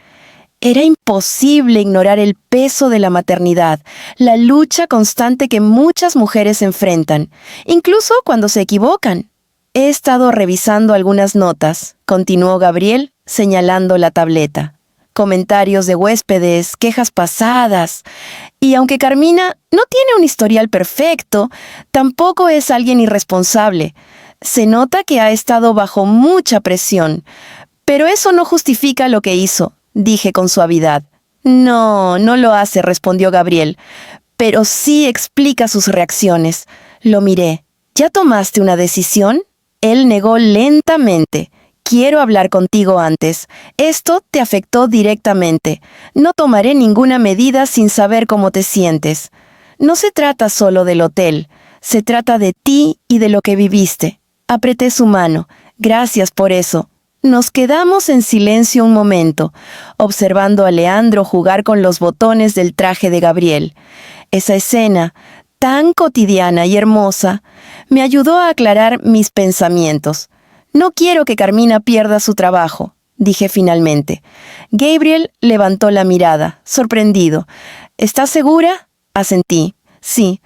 Era imposible ignorar el peso de la maternidad, la lucha constante que muchas mujeres enfrentan, incluso cuando se equivocan. He estado revisando algunas notas, continuó Gabriel, señalando la tableta. Comentarios de huéspedes, quejas pasadas. Y aunque Carmina no tiene un historial perfecto, tampoco es alguien irresponsable. Se nota que ha estado bajo mucha presión, pero eso no justifica lo que hizo, dije con suavidad. No, no lo hace, respondió Gabriel, pero sí explica sus reacciones. Lo miré. ¿Ya tomaste una decisión? Él negó lentamente. Quiero hablar contigo antes. Esto te afectó directamente. No tomaré ninguna medida sin saber cómo te sientes. No se trata solo del hotel. Se trata de ti y de lo que viviste. Apreté su mano. Gracias por eso. Nos quedamos en silencio un momento, observando a Leandro jugar con los botones del traje de Gabriel. Esa escena, tan cotidiana y hermosa, me ayudó a aclarar mis pensamientos. No quiero que Carmina pierda su trabajo. dije finalmente. Gabriel levantó la mirada, sorprendido. ¿Estás segura? Asentí. Sí.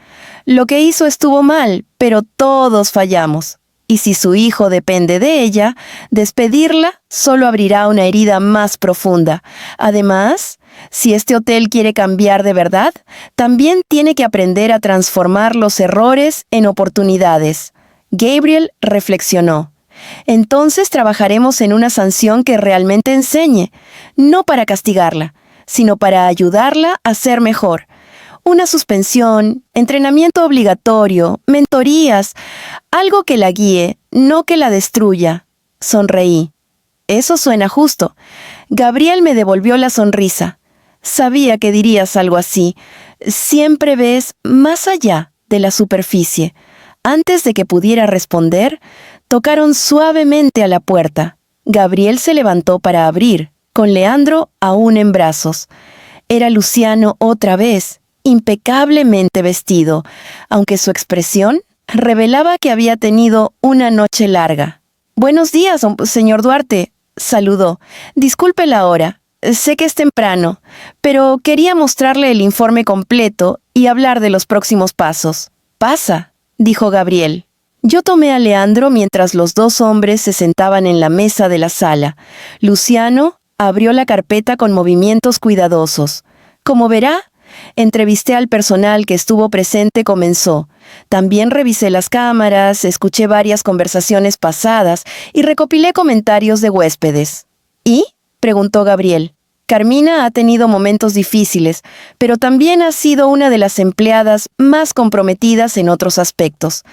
Lo que hizo estuvo mal, pero todos fallamos. Y si su hijo depende de ella, despedirla solo abrirá una herida más profunda. Además, si este hotel quiere cambiar de verdad, también tiene que aprender a transformar los errores en oportunidades. Gabriel reflexionó. Entonces trabajaremos en una sanción que realmente enseñe, no para castigarla, sino para ayudarla a ser mejor. Una suspensión, entrenamiento obligatorio, mentorías, algo que la guíe, no que la destruya. Sonreí. Eso suena justo. Gabriel me devolvió la sonrisa. Sabía que dirías algo así. Siempre ves más allá de la superficie. Antes de que pudiera responder, tocaron suavemente a la puerta. Gabriel se levantó para abrir, con Leandro aún en brazos. Era Luciano otra vez, impecablemente vestido, aunque su expresión revelaba que había tenido una noche larga. «Buenos días, señor Duarte», saludó. «Disculpe la hora. Sé que es temprano, pero quería mostrarle el informe completo y hablar de los próximos pasos». «Pasa», dijo Gabriel. Yo tomé a Leandro mientras los dos hombres se sentaban en la mesa de la sala. Luciano abrió la carpeta con movimientos cuidadosos. Como verá, entrevisté al personal que estuvo presente, comenzó. También revisé las cámaras, escuché varias conversaciones pasadas y recopilé comentarios de huéspedes. ¿Y?, preguntó Gabriel. Carmina ha tenido momentos difíciles, pero también ha sido una de las empleadas más comprometidas en otros aspectos.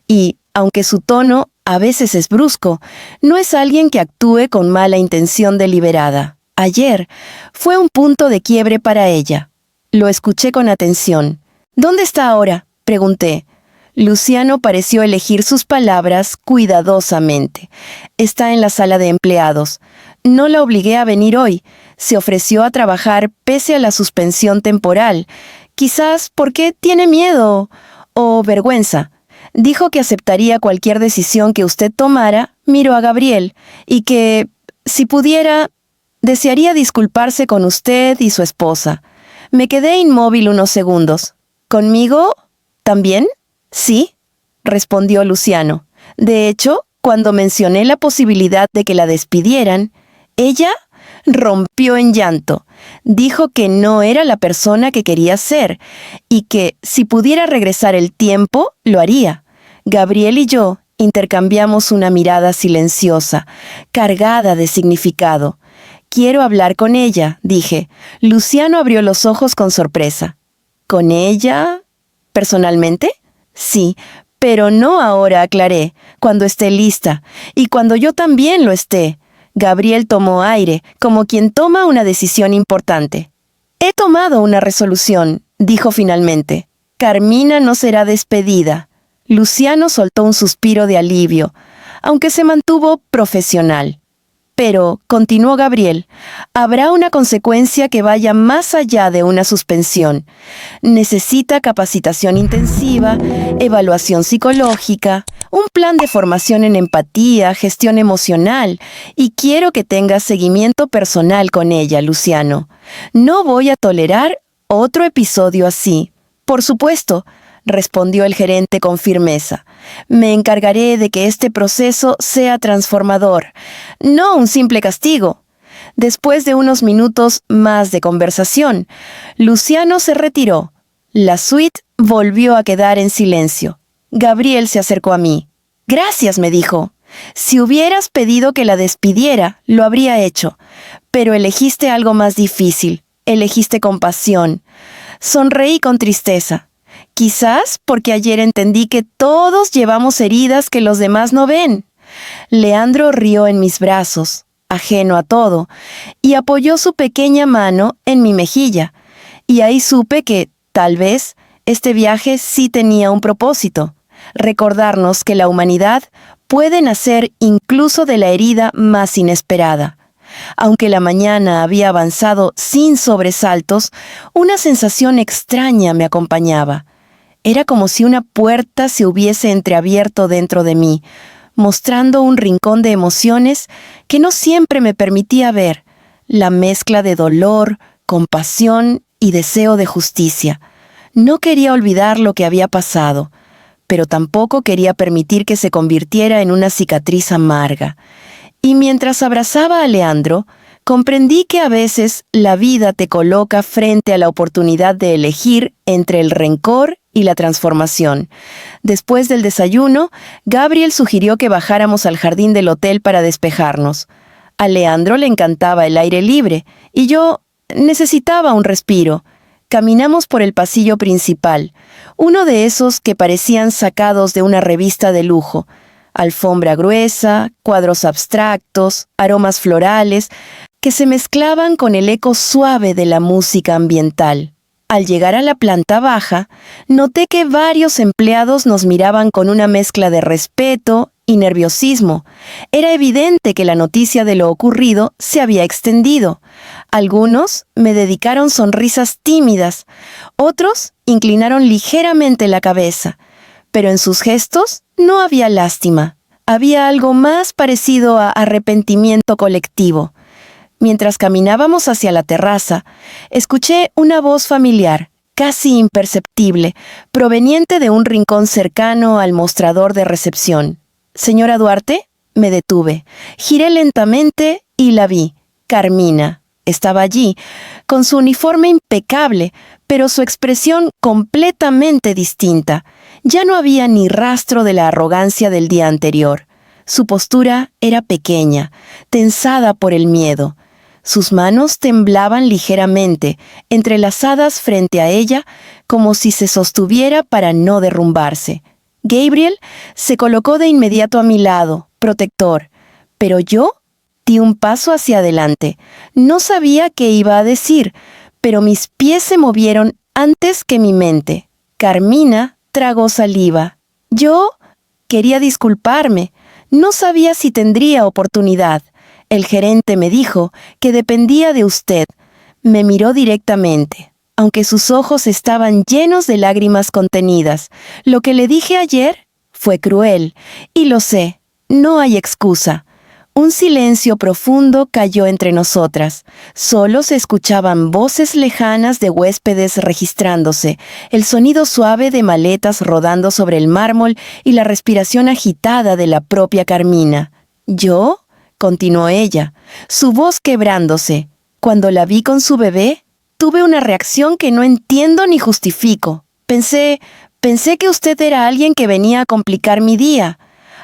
Y, aunque su tono a veces es brusco, no es alguien que actúe con mala intención deliberada. Ayer fue un punto de quiebre para ella. Lo escuché con atención. «¿Dónde está ahora?», pregunté. Luciano pareció elegir sus palabras cuidadosamente. «Está en la sala de empleados. No la obligué a venir hoy. Se ofreció a trabajar pese a la suspensión temporal. Quizás porque tiene miedo o vergüenza. Dijo que aceptaría cualquier decisión que usted tomara», miró a Gabriel, «y que, si pudiera, desearía disculparse con usted y su esposa». Me quedé inmóvil unos segundos. «¿Conmigo? ¿También?» «Sí», respondió Luciano. De hecho, cuando mencioné la posibilidad de que la despidieran, ella rompió en llanto. Dijo que no era la persona que quería ser y que, si pudiera regresar el tiempo, lo haría. Gabriel y yo intercambiamos una mirada silenciosa, cargada de significado. «Quiero hablar con ella», dije. Luciano abrió los ojos con sorpresa. «¿Con ella? ¿Personalmente?» «Sí, pero no ahora», aclaré. «Cuando esté lista. Y cuando yo también lo esté». Gabriel tomó aire, como quien toma una decisión importante. «He tomado una resolución», dijo finalmente. «Carmina no será despedida». Luciano soltó un suspiro de alivio, aunque se mantuvo profesional. «Pero», continuó Gabriel, «habrá una consecuencia que vaya más allá de una suspensión. Necesita capacitación intensiva, evaluación psicológica, un plan de formación en empatía, gestión emocional, y quiero que tengas seguimiento personal con ella, Luciano. No voy a tolerar otro episodio así». «Por supuesto», respondió el gerente con firmeza. «Me encargaré de que este proceso sea transformador, no un simple castigo». Después de unos minutos más de conversación, Luciano se retiró. La suite volvió a quedar en silencio. Gabriel se acercó a mí. «Gracias», me dijo. «Si hubieras pedido que la despidiera, lo habría hecho. Pero elegiste algo más difícil. Elegiste compasión». Sonreí con tristeza. Quizás porque ayer entendí que todos llevamos heridas que los demás no ven. Leandro rió en mis brazos, ajeno a todo, y apoyó su pequeña mano en mi mejilla. Y ahí supe que, tal vez, este viaje sí tenía un propósito: recordarnos que la humanidad puede nacer incluso de la herida más inesperada. Aunque la mañana había avanzado sin sobresaltos, una sensación extraña me acompañaba. Era como si una puerta se hubiese entreabierto dentro de mí, mostrando un rincón de emociones que no siempre me permitía ver, la mezcla de dolor, compasión y deseo de justicia. No quería olvidar lo que había pasado, pero tampoco quería permitir que se convirtiera en una cicatriz amarga. Y mientras abrazaba a Leandro, comprendí que a veces la vida te coloca frente a la oportunidad de elegir entre el rencor y la transformación. Después del desayuno, Gabriel sugirió que bajáramos al jardín del hotel para despejarnos. A Leandro le encantaba el aire libre, y yo necesitaba un respiro. Caminamos por el pasillo principal, uno de esos que parecían sacados de una revista de lujo. Alfombra gruesa, cuadros abstractos, aromas florales, que se mezclaban con el eco suave de la música ambiental. Al llegar a la planta baja, noté que varios empleados nos miraban con una mezcla de respeto y nerviosismo. Era evidente que la noticia de lo ocurrido se había extendido. Algunos me dedicaron sonrisas tímidas, otros inclinaron ligeramente la cabeza, pero en sus gestos no había lástima. Había algo más parecido a arrepentimiento colectivo. Mientras caminábamos hacia la terraza, escuché una voz familiar, casi imperceptible, proveniente de un rincón cercano al mostrador de recepción. «Señora Duarte», me detuve. Giré lentamente y la vi. Carmina. Estaba allí, con su uniforme impecable, pero su expresión completamente distinta. Ya no había ni rastro de la arrogancia del día anterior. Su postura era pequeña, tensada por el miedo. Sus manos temblaban ligeramente, entrelazadas frente a ella, como si se sostuviera para no derrumbarse. Gabriel se colocó de inmediato a mi lado, protector, pero yo di un paso hacia adelante. No sabía qué iba a decir, pero mis pies se movieron antes que mi mente. Carmina tragó saliva. Yo quería disculparme. No sabía si tendría oportunidad. El gerente me dijo que dependía de usted. Me miró directamente, aunque sus ojos estaban llenos de lágrimas contenidas. Lo que le dije ayer fue cruel, y lo sé, no hay excusa. Un silencio profundo cayó entre nosotras. Solo se escuchaban voces lejanas de huéspedes registrándose, el sonido suave de maletas rodando sobre el mármol y la respiración agitada de la propia Carmina. ¿Yo? Continuó ella, su voz quebrándose. Cuando la vi con su bebé, tuve una reacción que no entiendo ni justifico. Pensé que usted era alguien que venía a complicar mi día,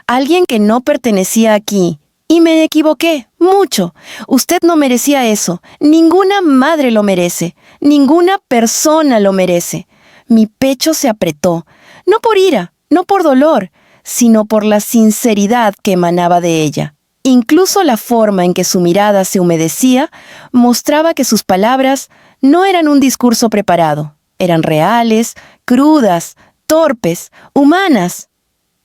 alguien que no pertenecía aquí. Y me equivoqué, mucho. Usted no merecía eso. Ninguna madre lo merece. Ninguna persona lo merece. Mi pecho se apretó, no por ira, no por dolor, sino por la sinceridad que emanaba de ella. Incluso la forma en que su mirada se humedecía mostraba que sus palabras no eran un discurso preparado. Eran reales, crudas, torpes, humanas.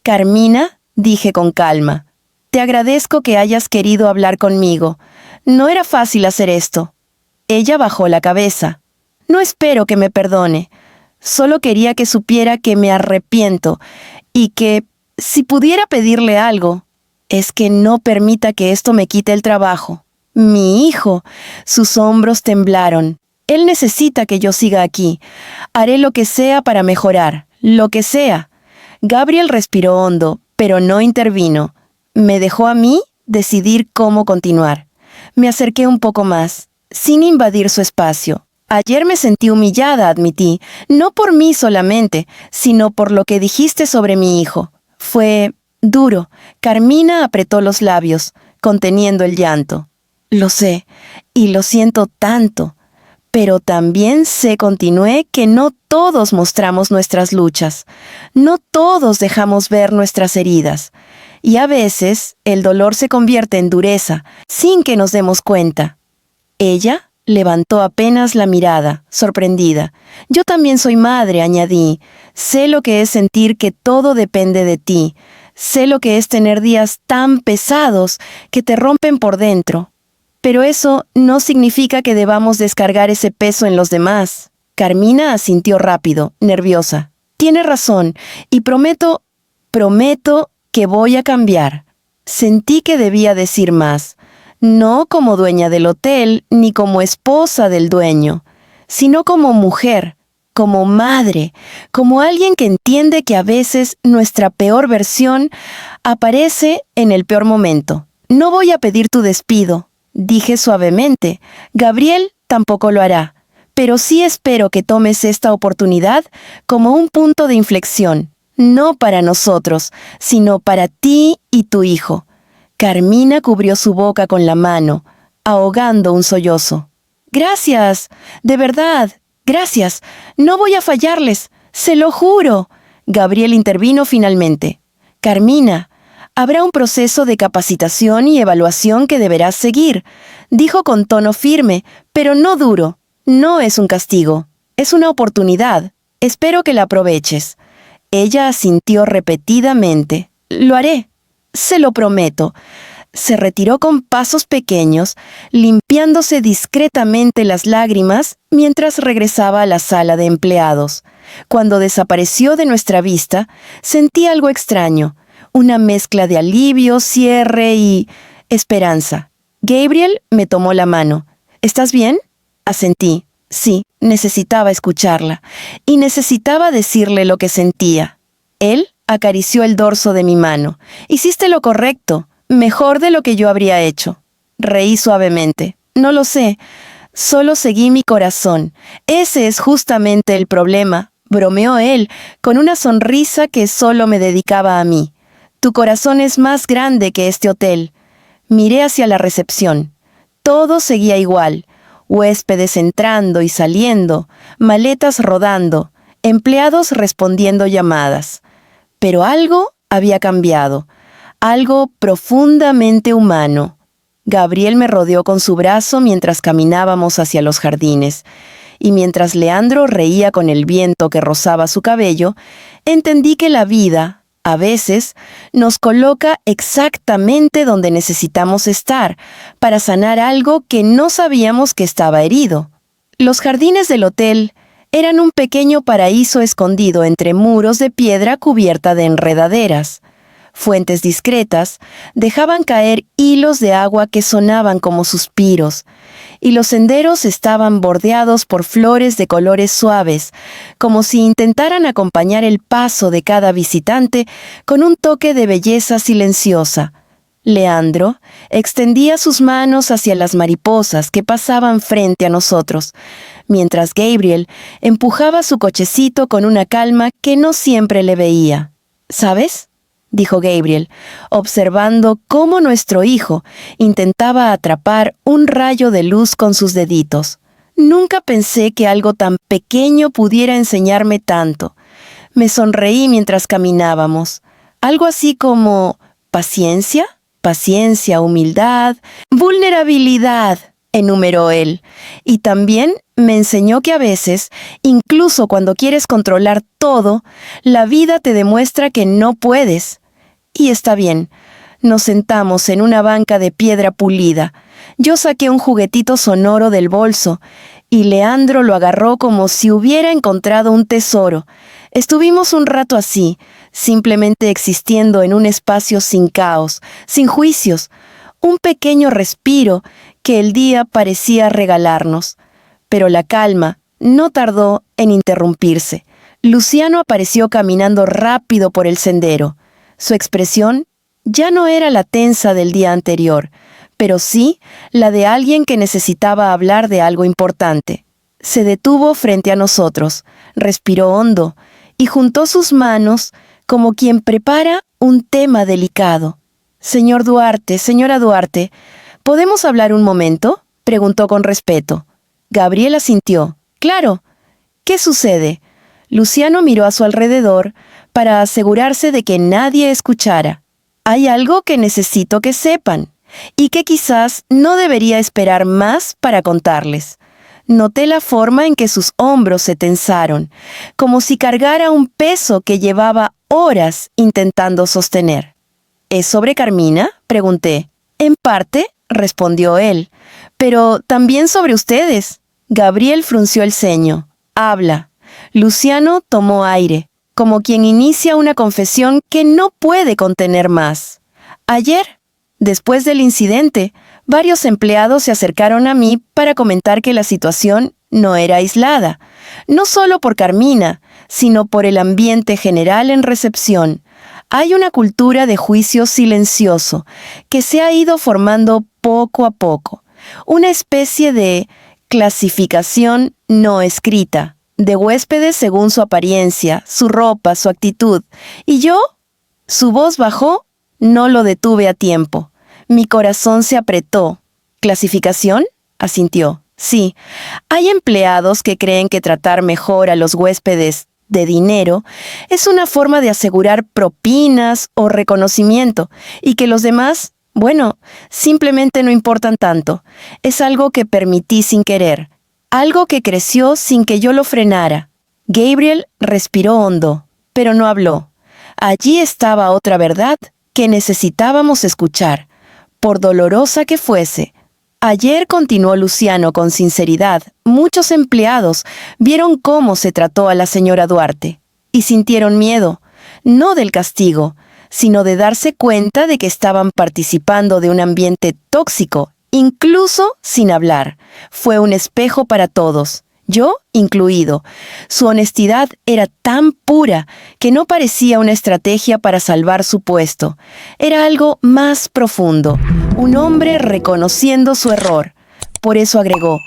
«Carmina», dije con calma, «te agradezco que hayas querido hablar conmigo. No era fácil hacer esto». Ella bajó la cabeza. «No espero que me perdone. Solo quería que supiera que me arrepiento y que, si pudiera pedirle algo, es que no permita que esto me quite el trabajo. Mi hijo». Sus hombros temblaron. «Él necesita que yo siga aquí. Haré lo que sea para mejorar, lo que sea». Gabriel respiró hondo, pero no intervino. Me dejó a mí decidir cómo continuar. Me acerqué un poco más, sin invadir su espacio. «Ayer me sentí humillada», admití, «no por mí solamente, sino por lo que dijiste sobre mi hijo. Fue duro». Carmina apretó los labios, conteniendo el llanto. «Lo sé, y lo siento tanto. Pero también sé», continué, «que no todos mostramos nuestras luchas. No todos dejamos ver nuestras heridas. Y a veces el dolor se convierte en dureza, sin que nos demos cuenta». Ella levantó apenas la mirada, sorprendida. «Yo también soy madre», añadí. «Sé lo que es sentir que todo depende de ti. Sé lo que es tener días tan pesados que te rompen por dentro. Pero eso no significa que debamos descargar ese peso en los demás». Carmina asintió rápido, nerviosa. «Tiene razón, y prometo que voy a cambiar. Sentí que debía decir más, no como dueña del hotel ni como esposa del dueño, sino como mujer, como madre, como alguien que entiende que a veces nuestra peor versión aparece en el peor momento. No voy a pedir tu despido, dije suavemente. Gabriel tampoco lo hará, pero sí espero que tomes esta oportunidad como un punto de inflexión, no para nosotros, sino para ti y tu hijo. Carmina cubrió su boca con la mano, ahogando un sollozo. Gracias, de verdad, gracias. No voy a fallarles, se lo juro. Gabriel intervino finalmente. Carmina, habrá un proceso de capacitación y evaluación que deberás seguir, dijo con tono firme, pero no duro. No es un castigo, es una oportunidad. Espero que la aproveches. Ella asintió repetidamente. Lo haré. Se lo prometo. Se retiró con pasos pequeños, limpiándose discretamente las lágrimas mientras regresaba a la sala de empleados. Cuando desapareció de nuestra vista, sentí algo extraño, una mezcla de alivio, cierre y esperanza. Gabriel me tomó la mano. ¿Estás bien? Asentí. Sí, necesitaba escucharla, y necesitaba decirle lo que sentía. Él acarició el dorso de mi mano. Hiciste lo correcto, mejor de lo que yo habría hecho. Reí suavemente. No lo sé, solo seguí mi corazón. Ese es justamente el problema, bromeó él, con una sonrisa que solo me dedicaba a mí. Tu corazón es más grande que este hotel. Miré hacia la recepción. Todo seguía igual. Huéspedes entrando y saliendo, maletas rodando, empleados respondiendo llamadas. Pero algo había cambiado, algo profundamente humano. Gabriel me rodeó con su brazo mientras caminábamos hacia los jardines, y mientras Leandro reía con el viento que rozaba su cabello, entendí que la vida, a veces, nos coloca exactamente donde necesitamos estar para sanar algo que no sabíamos que estaba herido. Los jardines del hotel eran un pequeño paraíso escondido entre muros de piedra cubierta de enredaderas. Fuentes discretas dejaban caer hilos de agua que sonaban como suspiros, y los senderos estaban bordeados por flores de colores suaves, como si intentaran acompañar el paso de cada visitante con un toque de belleza silenciosa. Leandro extendía sus manos hacia las mariposas que pasaban frente a nosotros, mientras Gabriel empujaba su cochecito con una calma que no siempre le veía. ¿Sabes?, dijo Gabriel, observando cómo nuestro hijo intentaba atrapar un rayo de luz con sus deditos. Nunca pensé que algo tan pequeño pudiera enseñarme tanto. Me sonreí mientras caminábamos. Algo así como paciencia, humildad, vulnerabilidad, enumeró él. Y también me enseñó que a veces, incluso cuando quieres controlar todo, la vida te demuestra que no puedes. Y está bien. Nos sentamos en una banca de piedra pulida. Yo saqué un juguetito sonoro del bolso, y Leandro lo agarró como si hubiera encontrado un tesoro. Estuvimos un rato así, simplemente existiendo en un espacio sin caos, sin juicios, un pequeño respiro que el día parecía regalarnos. Pero la calma no tardó en interrumpirse. Luciano apareció caminando rápido por el sendero. Su expresión ya no era la tensa del día anterior, pero sí la de alguien que necesitaba hablar de algo importante. Se detuvo frente a nosotros, respiró hondo y juntó sus manos como quien prepara un tema delicado. «Señor Duarte, señora Duarte, ¿podemos hablar un momento?», preguntó con respeto. Gabriel asintió. «Claro. ¿Qué sucede?». Luciano miró a su alrededor para asegurarse de que nadie escuchara. «Hay algo que necesito que sepan, y que quizás no debería esperar más para contarles». Noté la forma en que sus hombros se tensaron, como si cargara un peso que llevaba horas intentando sostener. «¿Es sobre Carmina?», pregunté. «En parte», respondió él, «pero también sobre ustedes». Gabriel frunció el ceño. «Habla». Luciano tomó aire. como quien inicia una confesión que no puede contener más. Ayer, después del incidente, varios empleados se acercaron a mí para comentar que la situación no era aislada, no solo por Carmina, sino por el ambiente general en recepción. Hay una cultura de juicio silencioso que se ha ido formando poco a poco, una especie de clasificación no escrita, de huéspedes según su apariencia, su ropa, su actitud. Y yo, su voz bajó, no lo detuve a tiempo. Mi corazón se apretó. ¿Clasificación? Asintió. Sí, hay empleados que creen que tratar mejor a los huéspedes de dinero es una forma de asegurar propinas o reconocimiento, y que los demás, bueno, simplemente no importan tanto. Es algo que permití sin querer, algo que creció sin que yo lo frenara. Gabriel respiró hondo, pero no habló. Allí estaba otra verdad que necesitábamos escuchar, por dolorosa que fuese. Ayer, continuó Luciano con sinceridad, muchos empleados vieron cómo se trató a la señora Duarte y sintieron miedo, no del castigo, sino de darse cuenta de que estaban participando de un ambiente tóxico, incluso sin hablar. Fue un espejo para todos, yo incluido. Su honestidad era tan pura que no parecía una estrategia para salvar su puesto. Era algo más profundo, un hombre reconociendo su error. Por eso agregó,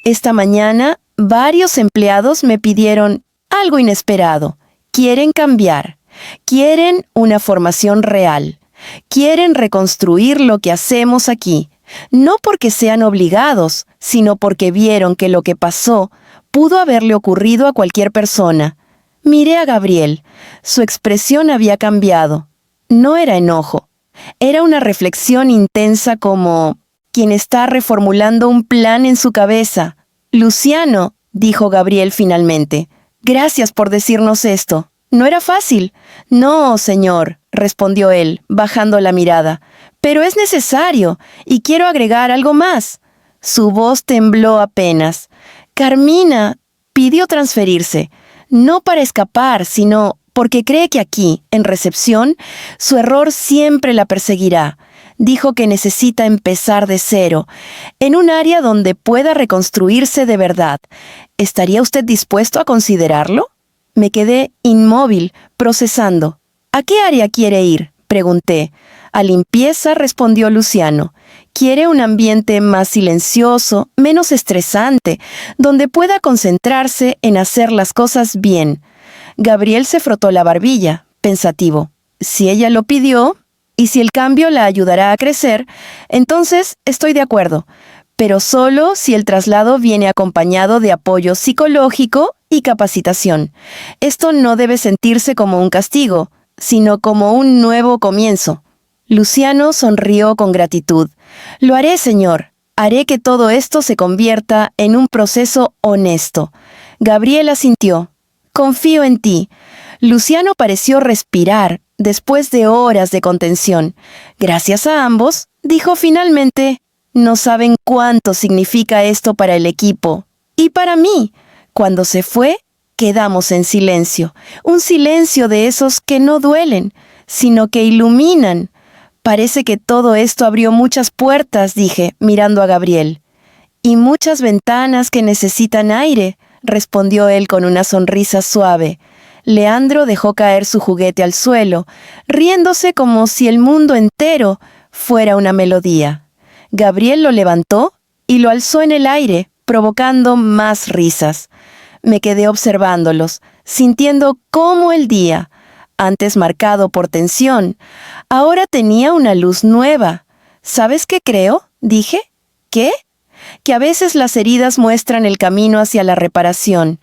esta mañana varios empleados me pidieron algo inesperado. Quieren cambiar, quieren una formación real, quieren reconstruir lo que hacemos aquí. No porque sean obligados, sino porque vieron que lo que pasó pudo haberle ocurrido a cualquier persona. Miré a Gabriel. Su expresión había cambiado. No era enojo. Era una reflexión intensa, como quien está reformulando un plan en su cabeza. Luciano, dijo Gabriel finalmente, gracias por decirnos esto. No era fácil. No, señor, respondió él, bajando la mirada. Pero es necesario, y quiero agregar algo más. Su voz tembló apenas. Carmina pidió transferirse, no para escapar, sino porque cree que aquí, en recepción, su error siempre la perseguirá. Dijo que necesita empezar de cero, en un área donde pueda reconstruirse de verdad. ¿Estaría usted dispuesto a considerarlo? Me quedé inmóvil, procesando. ¿A qué área quiere ir?, pregunté. A limpieza, respondió Luciano. Quiere un ambiente más silencioso, menos estresante, donde pueda concentrarse en hacer las cosas bien. Gabriel se frotó la barbilla, pensativo. Si ella lo pidió, y si el cambio la ayudará a crecer, entonces estoy de acuerdo, pero solo si el traslado viene acompañado de apoyo psicológico y capacitación. Esto no debe sentirse como un castigo, sino como un nuevo comienzo. Luciano sonrió con gratitud. Lo haré, señor. Haré que todo esto se convierta en un proceso honesto. Gabriel asintió. Confío en ti. Luciano pareció respirar después de horas de contención. Gracias a ambos, dijo finalmente, no saben cuánto significa esto para el equipo. Y para mí. Cuando se fue, quedamos en silencio. Un silencio de esos que no duelen, sino que iluminan. Parece que todo esto abrió muchas puertas, dije, mirando a Gabriel. Y muchas ventanas que necesitan aire, respondió él con una sonrisa suave. Leandro dejó caer su juguete al suelo, riéndose como si el mundo entero fuera una melodía. Gabriel lo levantó y lo alzó en el aire, provocando más risas. Me quedé observándolos, sintiendo cómo el día, antes marcado por tensión, ahora tenía una luz nueva. ¿Sabes qué creo?, dije. ¿Qué? Que a veces las heridas muestran el camino hacia la reparación,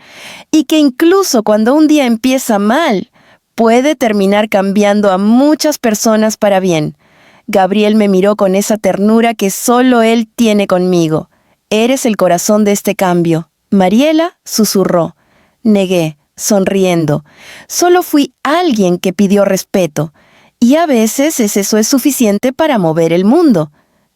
y que incluso cuando un día empieza mal, puede terminar cambiando a muchas personas para bien. Gabriel me miró con esa ternura que solo él tiene conmigo. Eres el corazón de este cambio. Mariela susurró. Negué, sonriendo. Solo fui alguien que pidió respeto, y a veces eso es suficiente para mover el mundo.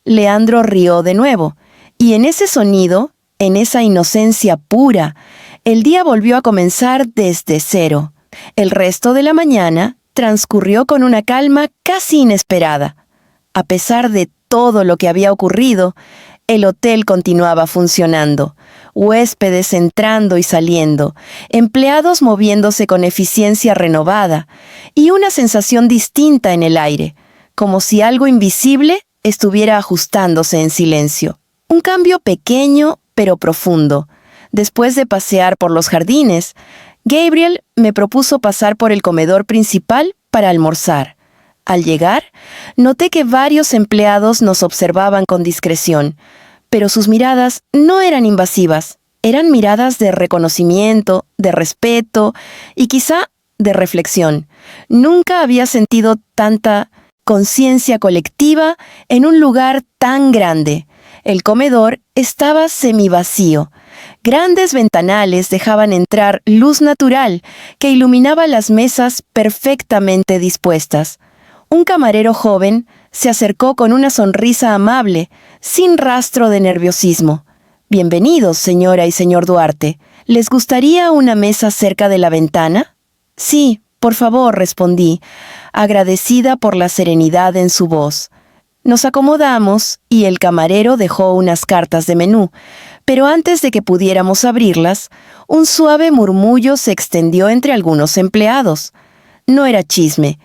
Leandro rió de nuevo, y en ese sonido, en esa inocencia pura, el día volvió a comenzar desde cero. El resto de la mañana transcurrió con una calma casi inesperada. A pesar de todo lo que había ocurrido, el hotel continuaba funcionando, huéspedes entrando y saliendo, empleados moviéndose con eficiencia renovada y una sensación distinta en el aire, como si algo invisible estuviera ajustándose en silencio. Un cambio pequeño pero profundo. Después de pasear por los jardines, Gabriel me propuso pasar por el comedor principal para almorzar. Al llegar, noté que varios empleados nos observaban con discreción, pero sus miradas no eran invasivas, eran miradas de reconocimiento, de respeto y quizá de reflexión. Nunca había sentido tanta conciencia colectiva en un lugar tan grande. El comedor estaba semivacío. Grandes ventanales dejaban entrar luz natural que iluminaba las mesas perfectamente dispuestas. Un camarero joven se acercó con una sonrisa amable, sin rastro de nerviosismo. «Bienvenidos, señora y señor Duarte. ¿Les gustaría una mesa cerca de la ventana?» «Sí, por favor», respondí, agradecida por la serenidad en su voz. Nos acomodamos y el camarero dejó unas cartas de menú, pero antes de que pudiéramos abrirlas, un suave murmullo se extendió entre algunos empleados. No era chisme.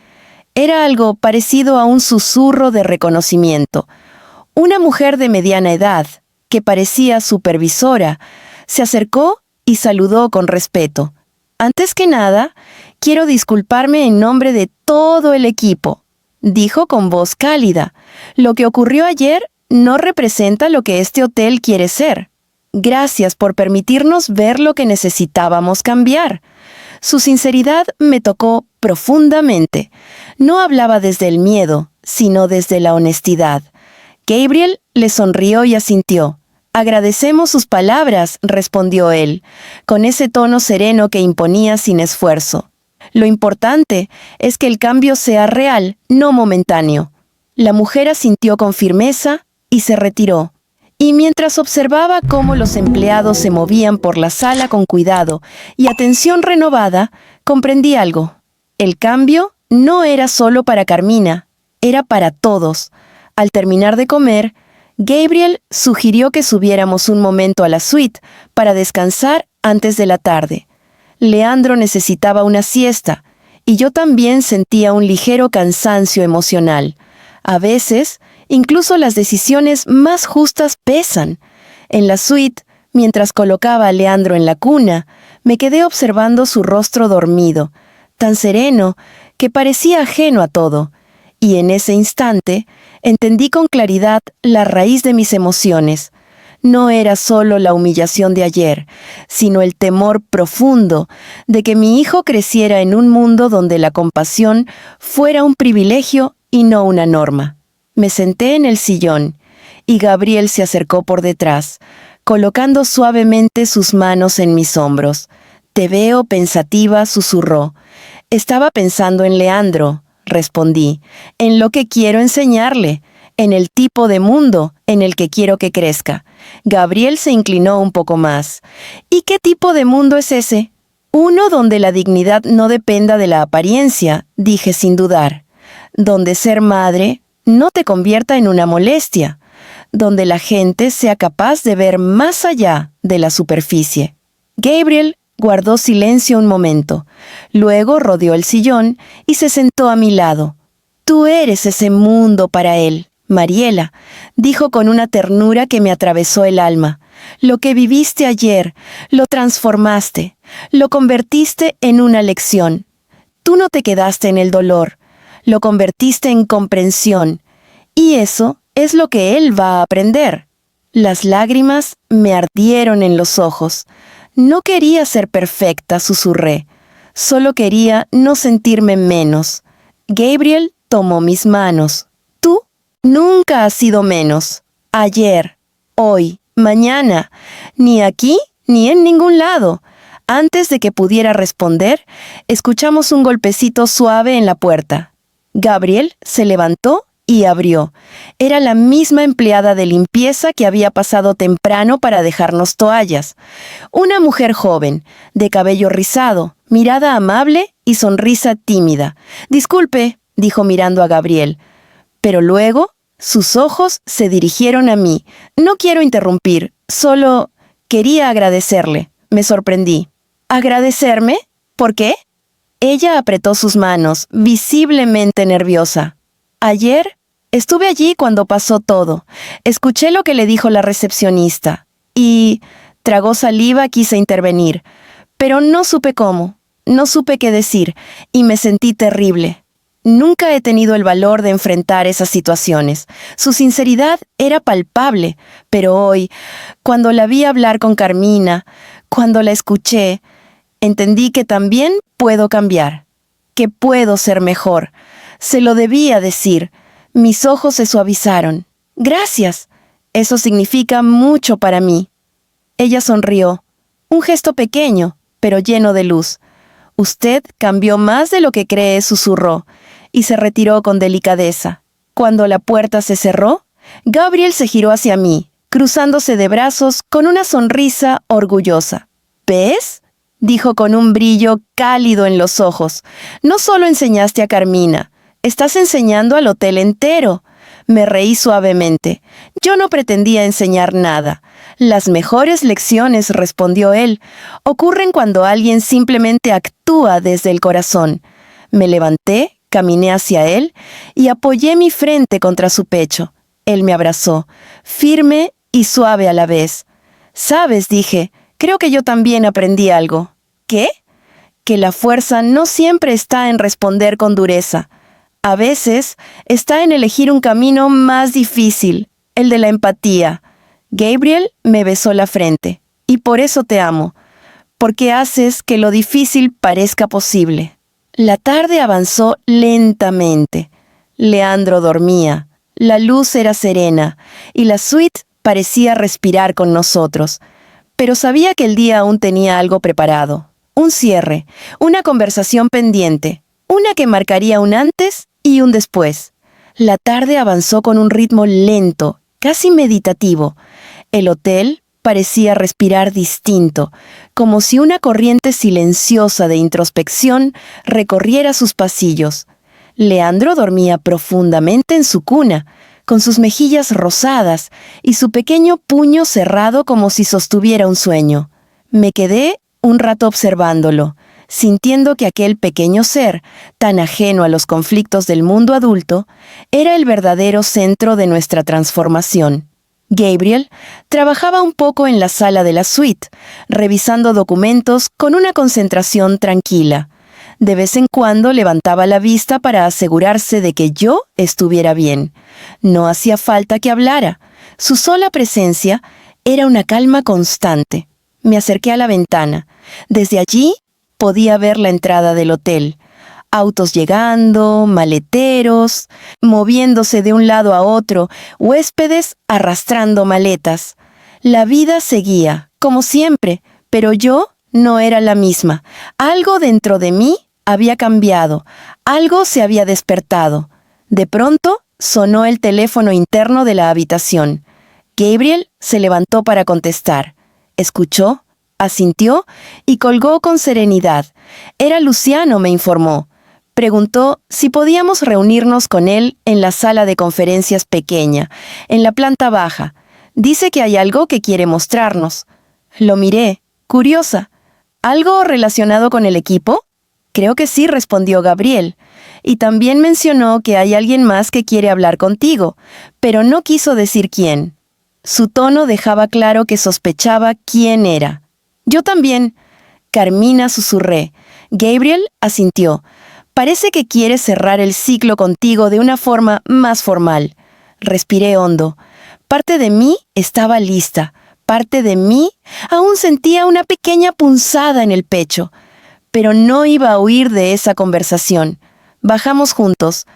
Era algo parecido a un susurro de reconocimiento. Una mujer de mediana edad, que parecía supervisora, se acercó y saludó con respeto. «Antes que nada, quiero disculparme en nombre de todo el equipo», dijo con voz cálida. «Lo que ocurrió ayer no representa lo que este hotel quiere ser. Gracias por permitirnos ver lo que necesitábamos cambiar». Su sinceridad me tocó profundamente. No hablaba desde el miedo, sino desde la honestidad. Gabriel le sonrió y asintió. «Agradecemos sus palabras», respondió él, con ese tono sereno que imponía sin esfuerzo. «Lo importante es que el cambio sea real, no momentáneo». La mujer asintió con firmeza y se retiró. Y mientras observaba cómo los empleados se movían por la sala con cuidado y atención renovada, comprendí algo. El cambio no era solo para Carmina, era para todos. Al terminar de comer, Gabriel sugirió que subiéramos un momento a la suite para descansar antes de la tarde. Leandro necesitaba una siesta, y yo también sentía un ligero cansancio emocional. A veces, incluso las decisiones más justas pesan. En la suite, mientras colocaba a Leandro en la cuna, me quedé observando su rostro dormido, tan sereno que parecía ajeno a todo. Y en ese instante, entendí con claridad la raíz de mis emociones. No era solo la humillación de ayer, sino el temor profundo de que mi hijo creciera en un mundo donde la compasión fuera un privilegio y no una norma. Me senté en el sillón, y Gabriel se acercó por detrás, colocando suavemente sus manos en mis hombros. «Te veo pensativa», susurró. «Estaba pensando en Leandro», respondí, «en lo que quiero enseñarle, en el tipo de mundo en el que quiero que crezca». Gabriel se inclinó un poco más. «¿Y qué tipo de mundo es ese?» «Uno donde la dignidad no dependa de la apariencia», dije sin dudar. «Donde ser madre no te convierta en una molestia. Donde la gente sea capaz de ver más allá de la superficie». Gabriel guardó silencio un momento. Luego rodeó el sillón y se sentó a mi lado. «Tú eres ese mundo para él, Mariela», dijo con una ternura que me atravesó el alma. «Lo que viviste ayer, lo transformaste, lo convertiste en una lección. Tú no te quedaste en el dolor, lo convertiste en comprensión. Y eso es lo que él va a aprender». Las lágrimas me ardieron en los ojos. «No quería ser perfecta», susurré. «Solo quería no sentirme menos». Gabriel tomó mis manos. «Tú nunca has sido menos. Ayer, hoy, mañana, ni aquí ni en ningún lado». Antes de que pudiera responder, escuchamos un golpecito suave en la puerta. Gabriel se levantó y abrió. Era la misma empleada de limpieza que había pasado temprano para dejarnos toallas. Una mujer joven, de cabello rizado, mirada amable y sonrisa tímida. «Disculpe», dijo mirando a Gabriel. Pero luego sus ojos se dirigieron a mí. «No quiero interrumpir, solo quería agradecerle». Me sorprendí. «¿Agradecerme? ¿Por qué?» Ella apretó sus manos, visiblemente nerviosa. «Ayer estuve allí cuando pasó todo. Escuché lo que le dijo la recepcionista. Y tragó saliva, quise intervenir. Pero no supe cómo, no supe qué decir, y me sentí terrible. Nunca he tenido el valor de enfrentar esas situaciones. Su sinceridad era palpable, pero hoy, cuando la vi hablar con Carmina, cuando la escuché, entendí que también puedo cambiar, que puedo ser mejor. Se lo debía decir. Mis ojos se suavizaron. «Gracias. Eso significa mucho para mí». Ella sonrió. Un gesto pequeño, pero lleno de luz. «Usted cambió más de lo que cree», susurró, y se retiró con delicadeza. Cuando la puerta se cerró, Gabriel se giró hacia mí, cruzándose de brazos con una sonrisa orgullosa. «¿Ves?», dijo con un brillo cálido en los ojos. «No solo enseñaste a Carmina, estás enseñando al hotel entero». Me reí suavemente. «Yo no pretendía enseñar nada. Las mejores lecciones», respondió él, «ocurren cuando alguien simplemente actúa desde el corazón». Me levanté, caminé hacia él y apoyé mi frente contra su pecho. Él me abrazó, firme y suave a la vez. «¿Sabes?», dije, «creo que yo también aprendí algo». «¿Qué?». «Que la fuerza no siempre está en responder con dureza. A veces está en elegir un camino más difícil, el de la empatía». Gabriel me besó la frente. «Y por eso te amo, porque haces que lo difícil parezca posible». La tarde avanzó lentamente. Leandro dormía, la luz era serena y la suite parecía respirar con nosotros. Pero sabía que el día aún tenía algo preparado. Un cierre, una conversación pendiente, una que marcaría un antes y un después. La tarde avanzó con un ritmo lento, casi meditativo. El hotel parecía respirar distinto, como si una corriente silenciosa de introspección recorriera sus pasillos. Leandro dormía profundamente en su cuna, con sus mejillas rosadas y su pequeño puño cerrado como si sostuviera un sueño. Me quedé un rato observándolo, sintiendo que aquel pequeño ser, tan ajeno a los conflictos del mundo adulto, era el verdadero centro de nuestra transformación. Gabriel trabajaba un poco en la sala de la suite, revisando documentos con una concentración tranquila. De vez en cuando levantaba la vista para asegurarse de que yo estuviera bien. No hacía falta que hablara. Su sola presencia era una calma constante. Me acerqué a la ventana. Desde allí podía ver la entrada del hotel. Autos llegando, maleteros, moviéndose de un lado a otro, huéspedes arrastrando maletas. La vida seguía, como siempre, pero yo no era la misma. Algo dentro de mí había cambiado, algo se había despertado. De pronto sonó el teléfono interno de la habitación. Gabriel se levantó para contestar. Escuchó, asintió y colgó con serenidad. Era Luciano, me informó. Preguntó si podíamos reunirnos con él en la sala de conferencias pequeña, en la planta baja. Dice que hay algo que quiere mostrarnos. Lo miré, curiosa. ¿Algo relacionado con el equipo? Creo que sí, respondió Gabriel. Y también mencionó que hay alguien más que quiere hablar contigo, pero no quiso decir quién. Su tono dejaba claro que sospechaba quién era. Yo también. Carmina, susurré. Gabriel asintió. Parece que quiere cerrar el ciclo contigo de una forma más formal. Respiré hondo. Parte de mí estaba lista. Parte de mí aún sentía una pequeña punzada en el pecho. Pero no iba a huir de esa conversación. Bajamos juntos.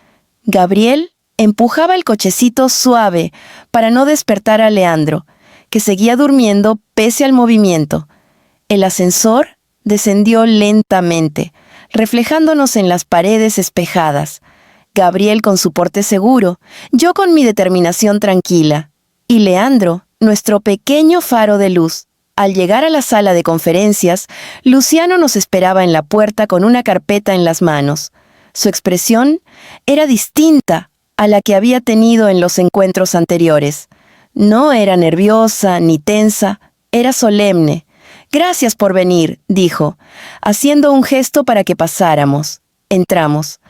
Gabriel empujaba el cochecito suave para no despertar a Leandro, que seguía durmiendo pese al movimiento. El ascensor descendió lentamente, reflejándonos en las paredes espejadas. Gabriel con su porte seguro, yo con mi determinación tranquila. Y Leandro, nuestro pequeño faro de luz, Al llegar a la sala de conferencias, Luciano nos esperaba en la puerta con una carpeta en las manos. Su expresión era distinta a la que había tenido en los encuentros anteriores. No era nerviosa ni tensa, era solemne. «Gracias por venir», dijo, haciendo un gesto para que pasáramos. Entramos.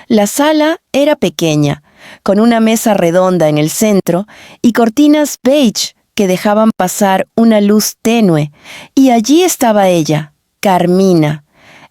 La sala era pequeña, con una mesa redonda en el centro y cortinas beige que dejaban pasar una luz tenue, y allí estaba ella, Carmina.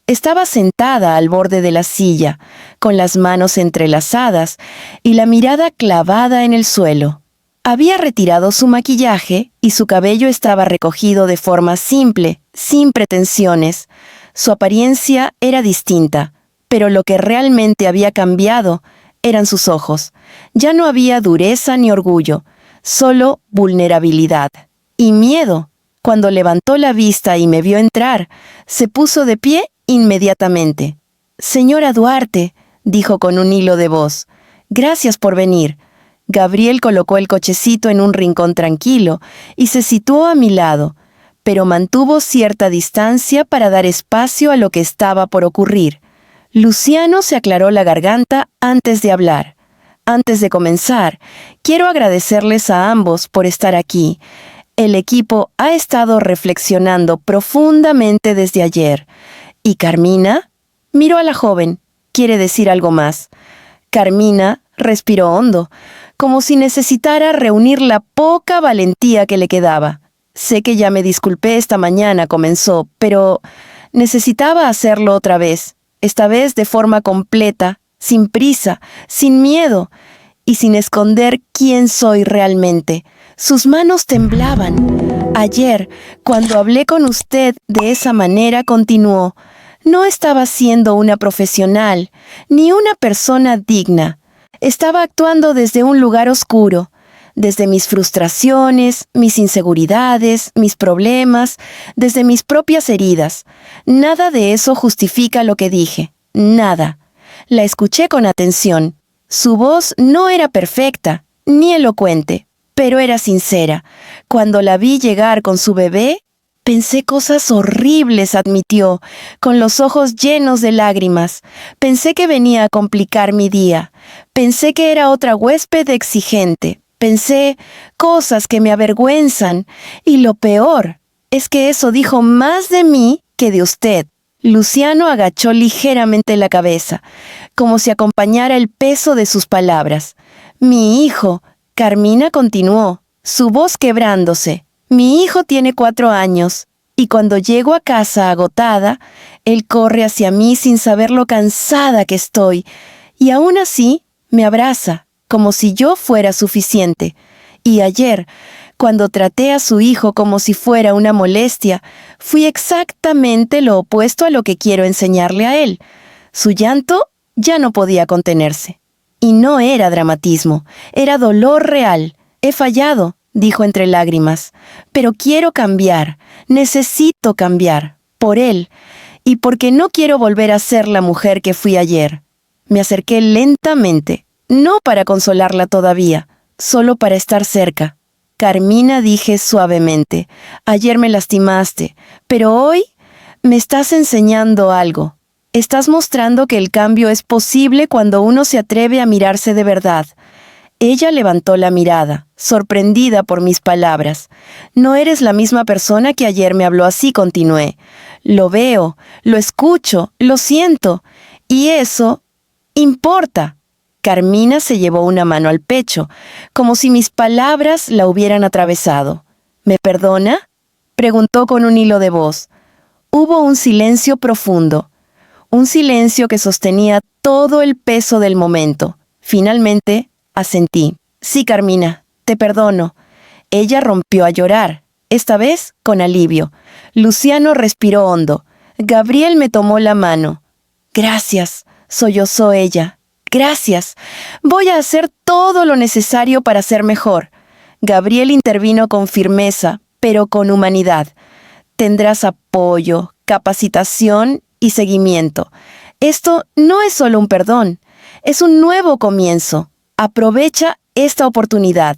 Estaba sentada al borde de la silla, con las manos entrelazadas y la mirada clavada en el suelo. Había retirado su maquillaje y su cabello estaba recogido de forma simple, sin pretensiones. Su apariencia era distinta, pero lo que realmente había cambiado eran sus ojos. Ya no había dureza ni orgullo, solo vulnerabilidad y miedo. Cuando levantó la vista y me vio entrar, se puso de pie inmediatamente. «Señora Duarte», dijo con un hilo de voz, «gracias por venir». Gabriel colocó el cochecito en un rincón tranquilo y se situó a mi lado, pero mantuvo cierta distancia para dar espacio a lo que estaba por ocurrir. Luciano se aclaró la garganta antes de hablar. «Antes de comenzar, quiero agradecerles a ambos por estar aquí. El equipo ha estado reflexionando profundamente desde ayer. ¿Y Carmina?» Miró a la joven. «¿Quiere decir algo más?» Carmina respiró hondo, como si necesitara reunir la poca valentía que le quedaba. «Sé que ya me disculpé esta mañana», comenzó, «pero necesitaba hacerlo otra vez. Esta vez de forma completa, sin prisa, sin miedo y sin esconder quién soy realmente». Sus manos temblaban. «Ayer, cuando hablé con usted de esa manera», continuó, «no estaba siendo una profesional, ni una persona digna. Estaba actuando desde un lugar oscuro, desde mis frustraciones, mis inseguridades, mis problemas, desde mis propias heridas. Nada de eso justifica lo que dije, nada». La escuché con atención. Su voz no era perfecta, ni elocuente, pero era sincera. Cuando la vi llegar con su bebé, «pensé cosas horribles», admitió, con los ojos llenos de lágrimas. «Pensé que venía a complicar mi día. Pensé que era otra huésped exigente. Pensé cosas que me avergüenzan. Y lo peor es que eso dijo más de mí que de usted». Luciano agachó ligeramente la cabeza, como si acompañara el peso de sus palabras. «Mi hijo», Carmina continuó, su voz quebrándose. «Mi hijo tiene 4 años, y cuando llego a casa agotada, él corre hacia mí sin saber lo cansada que estoy, y aún así me abraza, como si yo fuera suficiente. Y ayer, cuando traté a su hijo como si fuera una molestia, fui exactamente lo opuesto a lo que quiero enseñarle a él». Su llanto ya no podía contenerse. Y no era dramatismo, era dolor real. «He fallado», dijo entre lágrimas, «pero quiero cambiar, necesito cambiar, por él, y porque no quiero volver a ser la mujer que fui ayer». Me acerqué lentamente, no para consolarla todavía, solo para estar cerca. «Carmina», dije suavemente, «ayer me lastimaste, pero hoy me estás enseñando algo. Estás mostrando que el cambio es posible cuando uno se atreve a mirarse de verdad». Ella levantó la mirada, sorprendida por mis palabras. «No eres la misma persona que ayer me habló así», continué. «Lo veo, lo escucho, lo siento, y eso importa». Carmina se llevó una mano al pecho, como si mis palabras la hubieran atravesado. «¿Me perdona?», preguntó con un hilo de voz. Hubo un silencio profundo, un silencio que sostenía todo el peso del momento. Finalmente, asentí. «Sí, Carmina, te perdono». Ella rompió a llorar, esta vez con alivio. Luciano respiró hondo. Gabriel me tomó la mano. «Gracias», sollozó ella. «Gracias. Voy a hacer todo lo necesario para ser mejor». Gabriel intervino con firmeza, pero con humanidad. «Tendrás apoyo, capacitación y seguimiento. Esto no es solo un perdón, es un nuevo comienzo. Aprovecha esta oportunidad».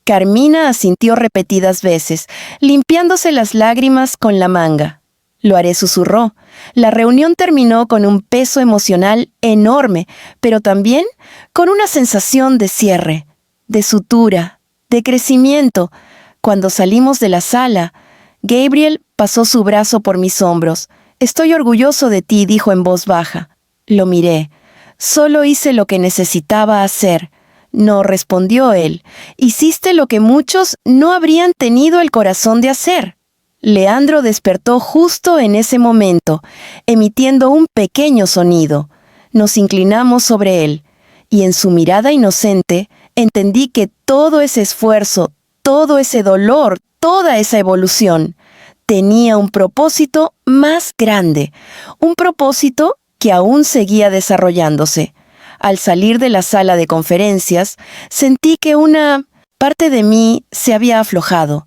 Carmina asintió repetidas veces, limpiándose las lágrimas con la manga. Lo haré, susurró. La reunión terminó con un peso emocional enorme, pero también con una sensación de cierre, de sutura, de crecimiento. Cuando salimos de la sala, Gabriel pasó su brazo por mis hombros. «Estoy orgulloso de ti», dijo en voz baja. Lo miré. «Solo hice lo que necesitaba hacer». «No», respondió él. «Hiciste lo que muchos no habrían tenido el corazón de hacer». Leandro despertó justo en ese momento, emitiendo un pequeño sonido. Nos inclinamos sobre él, y en su mirada inocente entendí que todo ese esfuerzo, todo ese dolor, toda esa evolución, tenía un propósito más grande, un propósito que aún seguía desarrollándose. Al salir de la sala de conferencias, sentí que una parte de mí se había aflojado,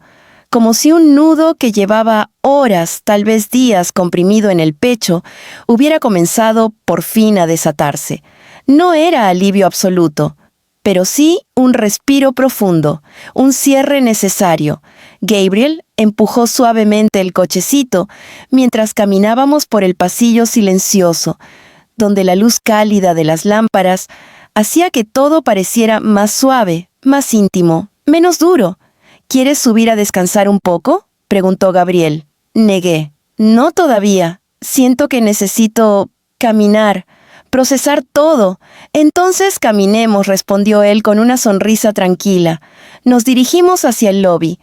como si un nudo que llevaba horas, tal vez días, comprimido en el pecho, hubiera comenzado por fin a desatarse. No era alivio absoluto, pero sí un respiro profundo, un cierre necesario. Gabriel empujó suavemente el cochecito mientras caminábamos por el pasillo silencioso, donde la luz cálida de las lámparas hacía que todo pareciera más suave, más íntimo, menos duro. «¿Quieres subir a descansar un poco?», preguntó Gabriel. Negué. «No todavía. Siento que necesito caminar, procesar todo». «Entonces caminemos», respondió él con una sonrisa tranquila. Nos dirigimos hacia el lobby.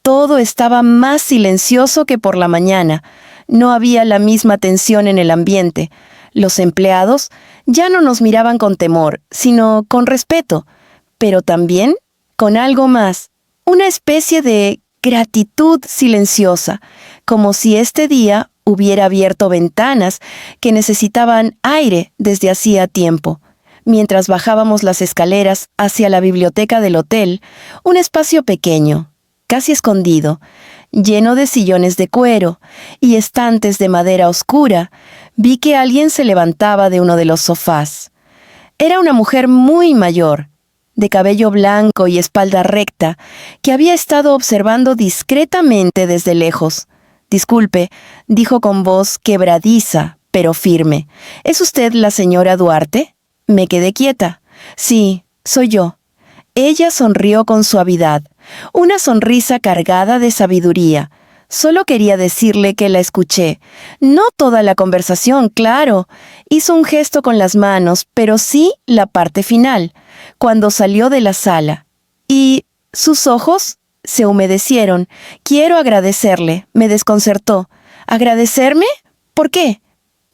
Todo estaba más silencioso que por la mañana. No había la misma tensión en el ambiente. Los empleados ya no nos miraban con temor, sino con respeto, pero también con algo más, una especie de gratitud silenciosa, como si este día hubiera abierto ventanas que necesitaban aire desde hacía tiempo. Mientras bajábamos las escaleras hacia la biblioteca del hotel, un espacio pequeño, casi escondido, lleno de sillones de cuero y estantes de madera oscura, vi que alguien se levantaba de uno de los sofás. Era una mujer muy mayor, de cabello blanco y espalda recta, que había estado observando discretamente desde lejos. «Disculpe», dijo con voz quebradiza, pero firme. «¿Es usted la señora Duarte?» Me quedé quieta. «Sí, soy yo». Ella sonrió con suavidad, una sonrisa cargada de sabiduría. Solo quería decirle que la escuché. No toda la conversación, claro. Hizo un gesto con las manos, pero sí la parte final, cuando salió de la sala. Y sus ojos se humedecieron. «Quiero agradecerle», me desconcertó. «¿Agradecerme? ¿Por qué?»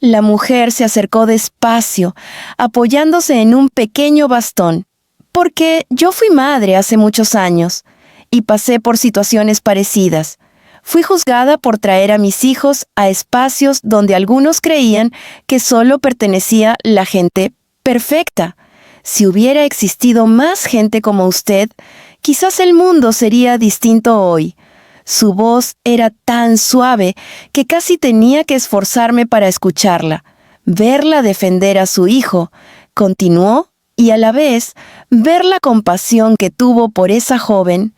La mujer se acercó despacio, apoyándose en un pequeño bastón. «Porque yo fui madre hace muchos años y pasé por situaciones parecidas. Fui juzgada por traer a mis hijos a espacios donde algunos creían que solo pertenecía la gente perfecta. Si hubiera existido más gente como usted, quizás el mundo sería distinto hoy». Su voz era tan suave que casi tenía que esforzarme para escucharla. Verla defender a su hijo, continuó, y a la vez ver la compasión que tuvo por esa joven,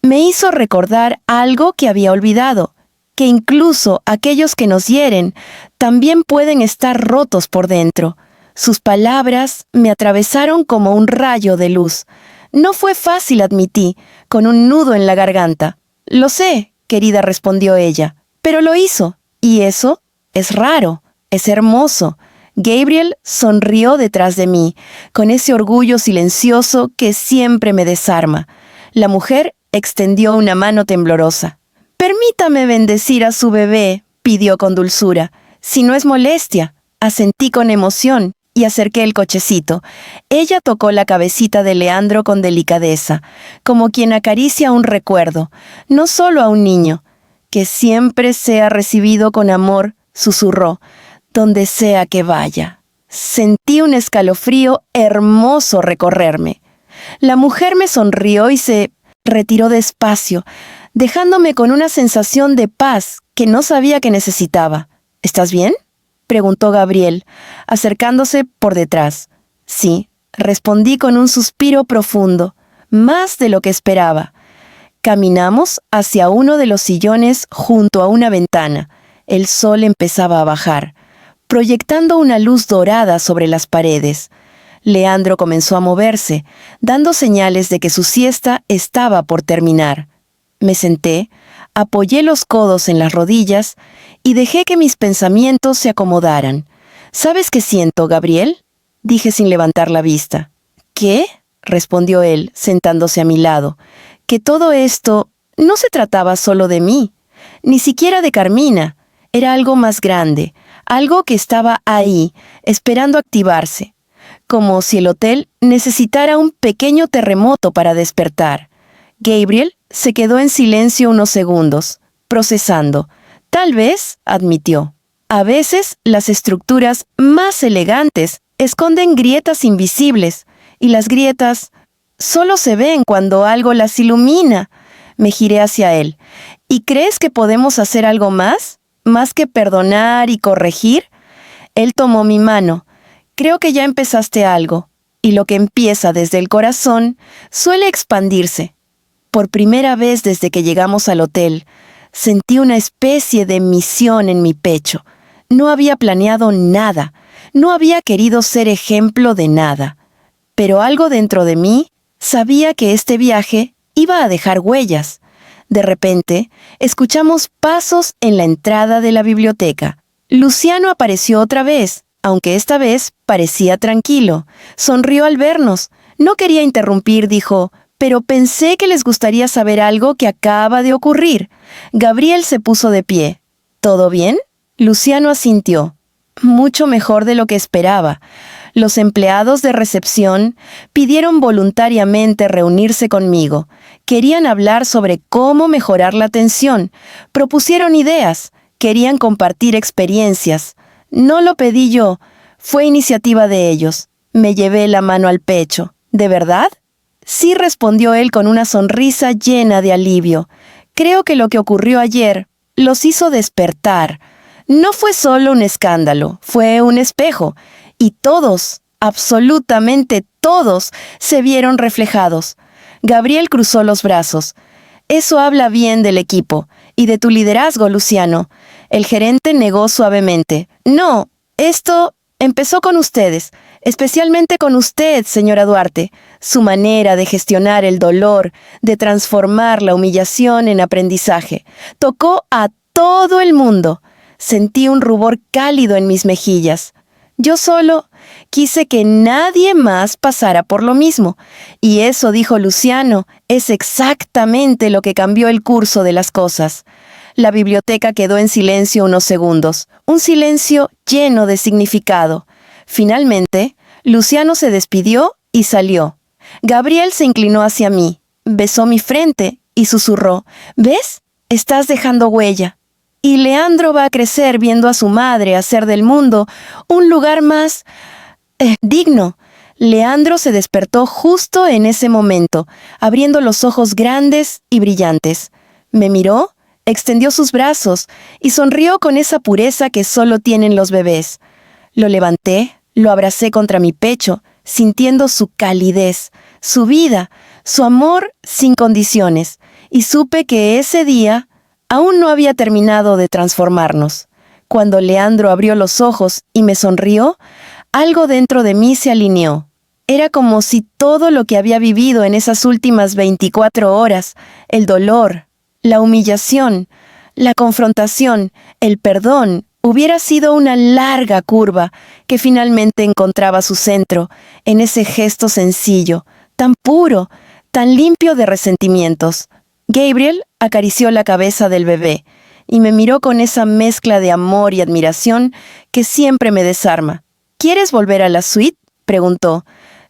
me hizo recordar algo que había olvidado, que incluso aquellos que nos hieren también pueden estar rotos por dentro. Sus palabras me atravesaron como un rayo de luz. No fue fácil, admití, con un nudo en la garganta. «Lo sé», querida, respondió ella, «pero lo hizo, y eso es raro, es hermoso». Gabriel sonrió detrás de mí, con ese orgullo silencioso que siempre me desarma. La mujer extendió una mano temblorosa. «Permítame bendecir a su bebé», pidió con dulzura. «Si no es molestia». Asentí con emoción y acerqué el cochecito. Ella tocó la cabecita de Leandro con delicadeza, como quien acaricia un recuerdo, no solo a un niño. «Que siempre sea recibido con amor», susurró, «donde sea que vaya». Sentí un escalofrío hermoso recorrerme. La mujer me sonrió y se retiró despacio, dejándome con una sensación de paz que no sabía que necesitaba. «¿Estás bien?», preguntó Gabriel, acercándose por detrás. «Sí», respondí con un suspiro profundo. más de lo que esperaba. Caminamos hacia uno de los sillones junto a una ventana. El sol empezaba a bajar, proyectando una luz dorada sobre las paredes. Leandro comenzó a moverse, dando señales de que su siesta estaba por terminar. Me senté, apoyé los codos en las rodillas y dejé que mis pensamientos se acomodaran. ¿Sabes qué siento, Gabriel?, dije sin levantar la vista. ¿Qué?, respondió él, sentándose a mi lado. Que todo esto no se trataba solo de mí, ni siquiera de Carmina. Era algo más grande, algo que estaba ahí, esperando activarse, como si el hotel necesitara un pequeño terremoto para despertar. Gabriel se quedó en silencio unos segundos, procesando. Tal vez, admitió. A veces las estructuras más elegantes esconden grietas invisibles, y las grietas solo se ven cuando algo las ilumina. Me giré hacia él. ¿Y crees que podemos hacer algo más? ¿Más que perdonar y corregir? Él tomó mi mano. Creo que ya empezaste algo, y lo que empieza desde el corazón suele expandirse. Por primera vez desde que llegamos al hotel, sentí una especie de misión en mi pecho. No había planeado nada, no había querido ser ejemplo de nada. Pero algo dentro de mí sabía que este viaje iba a dejar huellas. De repente, escuchamos pasos en la entrada de la biblioteca. Luciano apareció otra vez, aunque esta vez parecía tranquilo. Sonrió al vernos. No quería interrumpir, dijo, pero pensé que les gustaría saber algo que acaba de ocurrir. Gabriel se puso de pie. ¿Todo bien? Luciano asintió. Mucho mejor de lo que esperaba. Los empleados de recepción pidieron voluntariamente reunirse conmigo. Querían hablar sobre cómo mejorar la atención. Propusieron ideas. Querían compartir experiencias. No lo pedí yo. Fue iniciativa de ellos. Me llevé la mano al pecho. ¿De verdad? Sí, respondió él con una sonrisa llena de alivio. Creo que lo que ocurrió ayer los hizo despertar. No fue solo un escándalo, fue un espejo. Y todos, absolutamente todos, se vieron reflejados. Gabriel cruzó los brazos. Eso habla bien del equipo y de tu liderazgo, Luciano. El gerente negó suavemente. No, esto empezó con ustedes, especialmente con usted, señora Duarte. Su manera de gestionar el dolor, de transformar la humillación en aprendizaje, tocó a todo el mundo. Sentí un rubor cálido en mis mejillas. Yo solo quise que nadie más pasara por lo mismo. Y eso, dijo Luciano, es exactamente lo que cambió el curso de las cosas. La biblioteca quedó en silencio unos segundos, un silencio lleno de significado. Finalmente, Luciano se despidió y salió. Gabriel se inclinó hacia mí, besó mi frente y susurró, ¿ves? Estás dejando huella. Y Leandro va a crecer viendo a su madre hacer del mundo un lugar más digno. Leandro se despertó justo en ese momento, abriendo los ojos grandes y brillantes. Me miró, extendió sus brazos y sonrió con esa pureza que solo tienen los bebés. Lo levanté, lo abracé contra mi pecho, sintiendo su calidez, su vida, su amor sin condiciones, y supe que ese día aún no había terminado de transformarnos. Cuando Leandro abrió los ojos y me sonrió, algo dentro de mí se alineó. Era como si todo lo que había vivido en esas últimas 24 horas, el dolor, la humillación, la confrontación, el perdón, hubiera sido una larga curva que finalmente encontraba su centro en ese gesto sencillo, tan puro, tan limpio de resentimientos. Gabriel acarició la cabeza del bebé y me miró con esa mezcla de amor y admiración que siempre me desarma. ¿Quieres volver a la suite?, preguntó,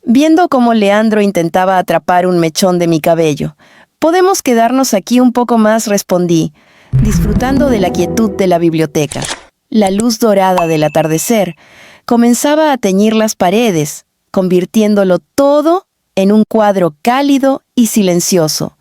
viendo cómo Leandro intentaba atrapar un mechón de mi cabello. «Podemos quedarnos aquí un poco más», respondí, disfrutando de la quietud de la biblioteca. La luz dorada del atardecer comenzaba a teñir las paredes, convirtiéndolo todo en un cuadro cálido y silencioso.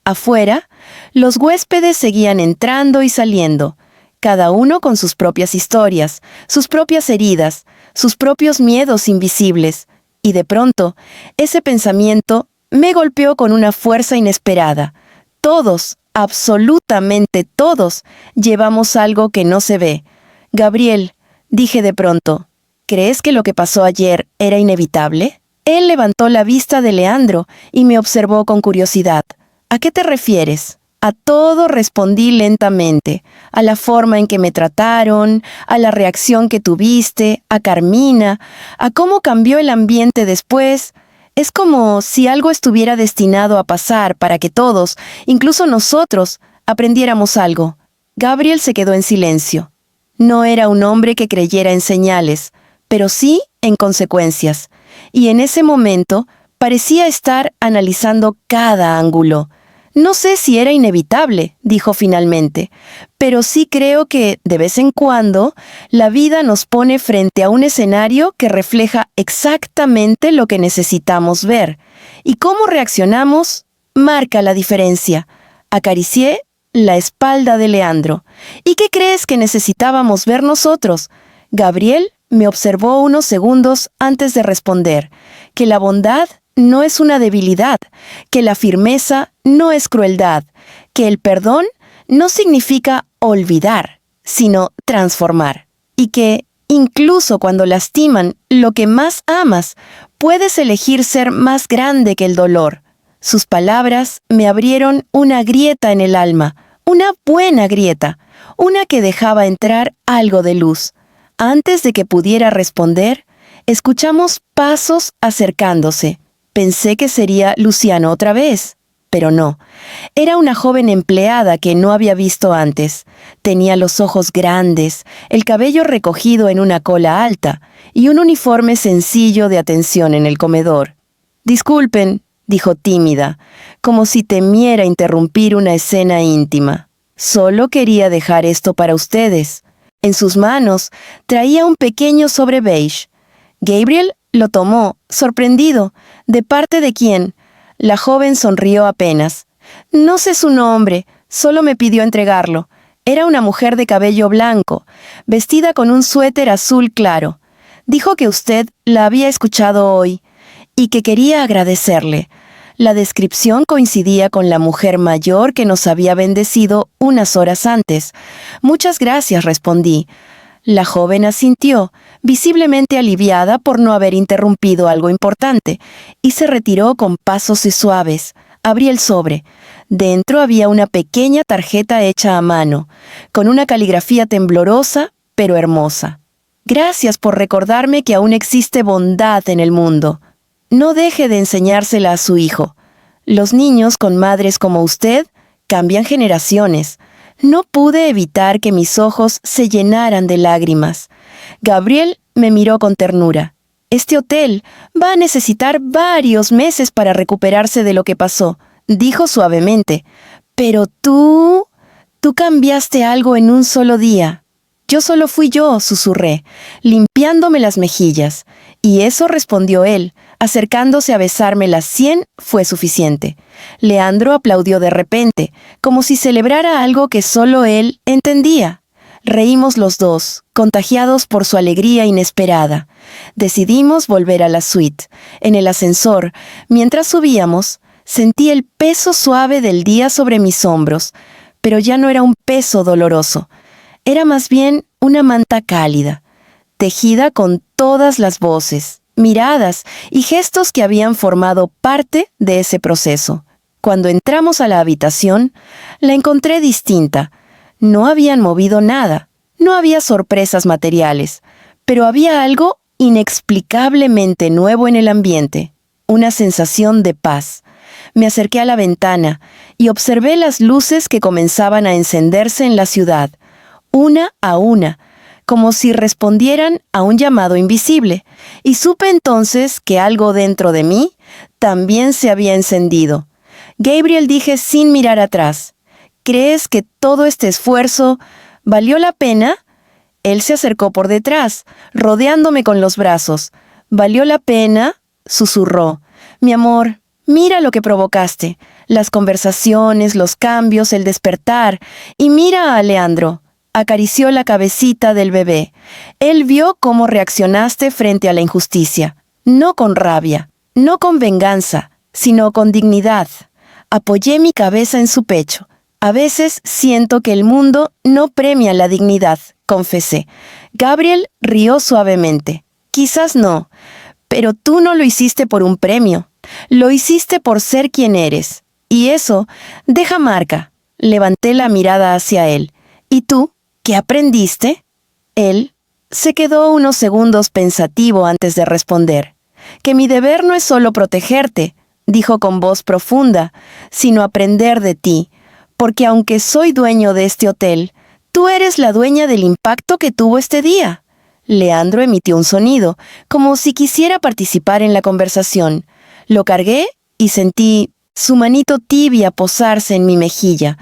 Afuera, los huéspedes seguían entrando y saliendo, cada uno con sus propias historias, sus propias heridas, sus propios miedos invisibles. Y de pronto, ese pensamiento Me golpeó con una fuerza inesperada. Todos, absolutamente todos, llevamos algo que no se ve. Gabriel, dije de pronto, ¿crees que lo que pasó ayer era inevitable? Él levantó la vista de Leandro y me observó con curiosidad. ¿A qué te refieres? A todo respondí lentamente, a la forma en que me trataron, a la reacción que tuviste, a Carmina, a cómo cambió el ambiente después. Es como si algo estuviera destinado a pasar para que todos, incluso nosotros, aprendiéramos algo. Gabriel se quedó en silencio. No era un hombre que creyera en señales, pero sí en consecuencias. Y en ese momento parecía estar analizando cada ángulo. No sé si era inevitable, dijo finalmente, pero sí creo que, de vez en cuando, la vida nos pone frente a un escenario que refleja exactamente lo que necesitamos ver. Y cómo reaccionamos marca la diferencia. Acaricié la espalda de Leandro. ¿Y qué crees que necesitábamos ver nosotros? Gabriel me observó unos segundos antes de responder, que la bondad no es una debilidad, que la firmeza no es crueldad, que el perdón no significa olvidar, sino transformar, y que, incluso cuando lastiman lo que más amas, puedes elegir ser más grande que el dolor. Sus palabras me abrieron una grieta en el alma, una buena grieta, una que dejaba entrar algo de luz. Antes de que pudiera responder, escuchamos pasos acercándose. Pensé que sería Luciano otra vez, pero no. Era una joven empleada que no había visto antes. Tenía los ojos grandes, el cabello recogido en una cola alta y un uniforme sencillo de atención en el comedor. «Disculpen», dijo tímida, como si temiera interrumpir una escena íntima. «Solo quería dejar esto para ustedes». En sus manos traía un pequeño sobre beige. Gabriel lo tomó, sorprendido. ¿De parte de quién? La joven sonrió apenas. No sé su nombre, solo me pidió entregarlo. Era una mujer de cabello blanco, vestida con un suéter azul claro. Dijo que usted la había escuchado hoy y que quería agradecerle. La descripción coincidía con la mujer mayor que nos había bendecido unas horas antes. «Muchas gracias», respondí. La joven asintió, visiblemente aliviada por no haber interrumpido algo importante, y se retiró con pasos suaves. Abrí el sobre. Dentro había una pequeña tarjeta hecha a mano, con una caligrafía temblorosa, pero hermosa. «Gracias por recordarme que aún existe bondad en el mundo. No deje de enseñársela a su hijo. Los niños con madres como usted cambian generaciones». No pude evitar que mis ojos se llenaran de lágrimas. Gabriel me miró con ternura. «Este hotel va a necesitar varios meses para recuperarse de lo que pasó», dijo suavemente. «Pero tú cambiaste algo en un solo día». «Yo solo fui yo», susurré, limpiándome las mejillas. «Y eso», respondió él, acercándose a besarme las 100, fue suficiente. Leandro aplaudió de repente, como si celebrara algo que solo él entendía. Reímos los dos, contagiados por su alegría inesperada. Decidimos volver a la suite. En el ascensor, mientras subíamos, sentí el peso suave del día sobre mis hombros, pero ya no era un peso doloroso. Era más bien una manta cálida, tejida con todas las voces, miradas y gestos que habían formado parte de ese proceso. Cuando entramos a la habitación, la encontré distinta. No habían movido nada, no había sorpresas materiales, pero había algo inexplicablemente nuevo en el ambiente, una sensación de paz. Me acerqué a la ventana y observé las luces que comenzaban a encenderse en la ciudad, una a una, como si respondieran a un llamado invisible, y supe entonces que algo dentro de mí también se había encendido. «Gabriel», dije sin mirar atrás, «¿crees que todo este esfuerzo valió la pena?» Él se acercó por detrás, rodeándome con los brazos. «¿Valió la pena?», susurró. «Mi amor, mira lo que provocaste, las conversaciones, los cambios, el despertar, y mira a Leandro». Acarició la cabecita del bebé. Él vio cómo reaccionaste frente a la injusticia. No con rabia, no con venganza, sino con dignidad. Apoyé mi cabeza en su pecho. A veces siento que el mundo no premia la dignidad, confesé. Gabriel rió suavemente. Quizás no, pero tú no lo hiciste por un premio. Lo hiciste por ser quien eres. Y eso deja marca. Levanté la mirada hacia él. ¿Y tú? ¿Qué aprendiste? Él se quedó unos segundos pensativo antes de responder. Que mi deber no es solo protegerte, dijo con voz profunda, sino aprender de ti, porque aunque soy dueño de este hotel, tú eres la dueña del impacto que tuvo este día. Leandro emitió un sonido, como si quisiera participar en la conversación. Lo cargué y sentí su manito tibia posarse en mi mejilla,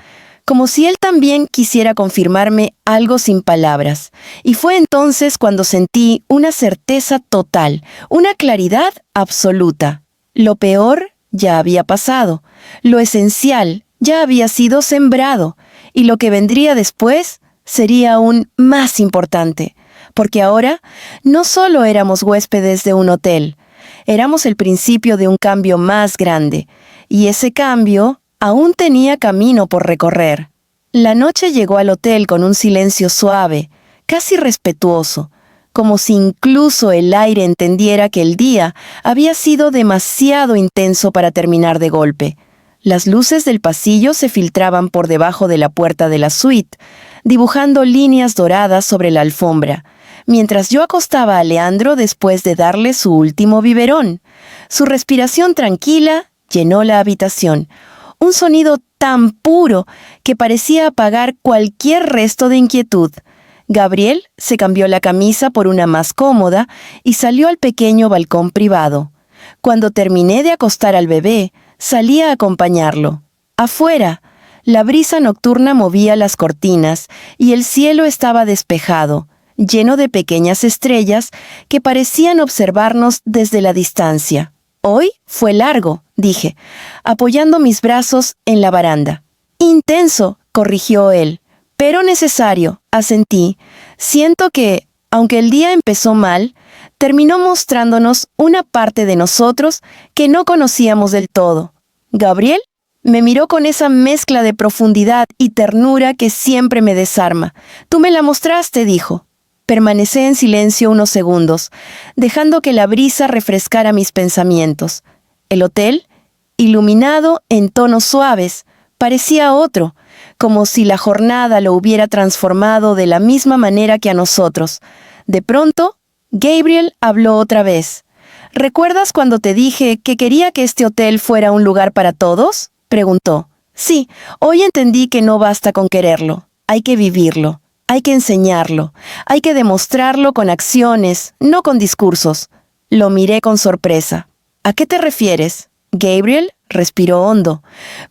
como si él también quisiera confirmarme algo sin palabras. Y fue entonces cuando sentí una certeza total, una claridad absoluta. Lo peor ya había pasado, lo esencial ya había sido sembrado, y lo que vendría después sería aún más importante, porque ahora no solo éramos huéspedes de un hotel, éramos el principio de un cambio más grande, y ese cambio aún tenía camino por recorrer. La noche llegó al hotel con un silencio suave, casi respetuoso, como si incluso el aire entendiera que el día había sido demasiado intenso para terminar de golpe. Las luces del pasillo se filtraban por debajo de la puerta de la suite, dibujando líneas doradas sobre la alfombra, mientras yo acostaba a Leandro después de darle su último biberón. Su respiración tranquila llenó la habitación, un sonido tan puro que parecía apagar cualquier resto de inquietud. Gabriel se cambió la camisa por una más cómoda y salió al pequeño balcón privado. Cuando terminé de acostar al bebé, salí a acompañarlo. Afuera, la brisa nocturna movía las cortinas y el cielo estaba despejado, lleno de pequeñas estrellas que parecían observarnos desde la distancia. Hoy fue largo, dije, apoyando mis brazos en la baranda. Intenso, corrigió él, pero necesario, asentí. Siento que, aunque el día empezó mal, terminó mostrándonos una parte de nosotros que no conocíamos del todo. Gabriel me miró con esa mezcla de profundidad y ternura que siempre me desarma. Tú me la mostraste, dijo. Permanecí en silencio unos segundos, dejando que la brisa refrescara mis pensamientos. El hotel, iluminado en tonos suaves, parecía otro, como si la jornada lo hubiera transformado de la misma manera que a nosotros. De pronto, Gabriel habló otra vez. ¿Recuerdas cuando te dije que quería que este hotel fuera un lugar para todos? Preguntó. Sí, hoy entendí que no basta con quererlo, hay que vivirlo. Hay que enseñarlo, hay que demostrarlo con acciones, no con discursos. Lo miré con sorpresa. ¿A qué te refieres? Gabriel respiró hondo,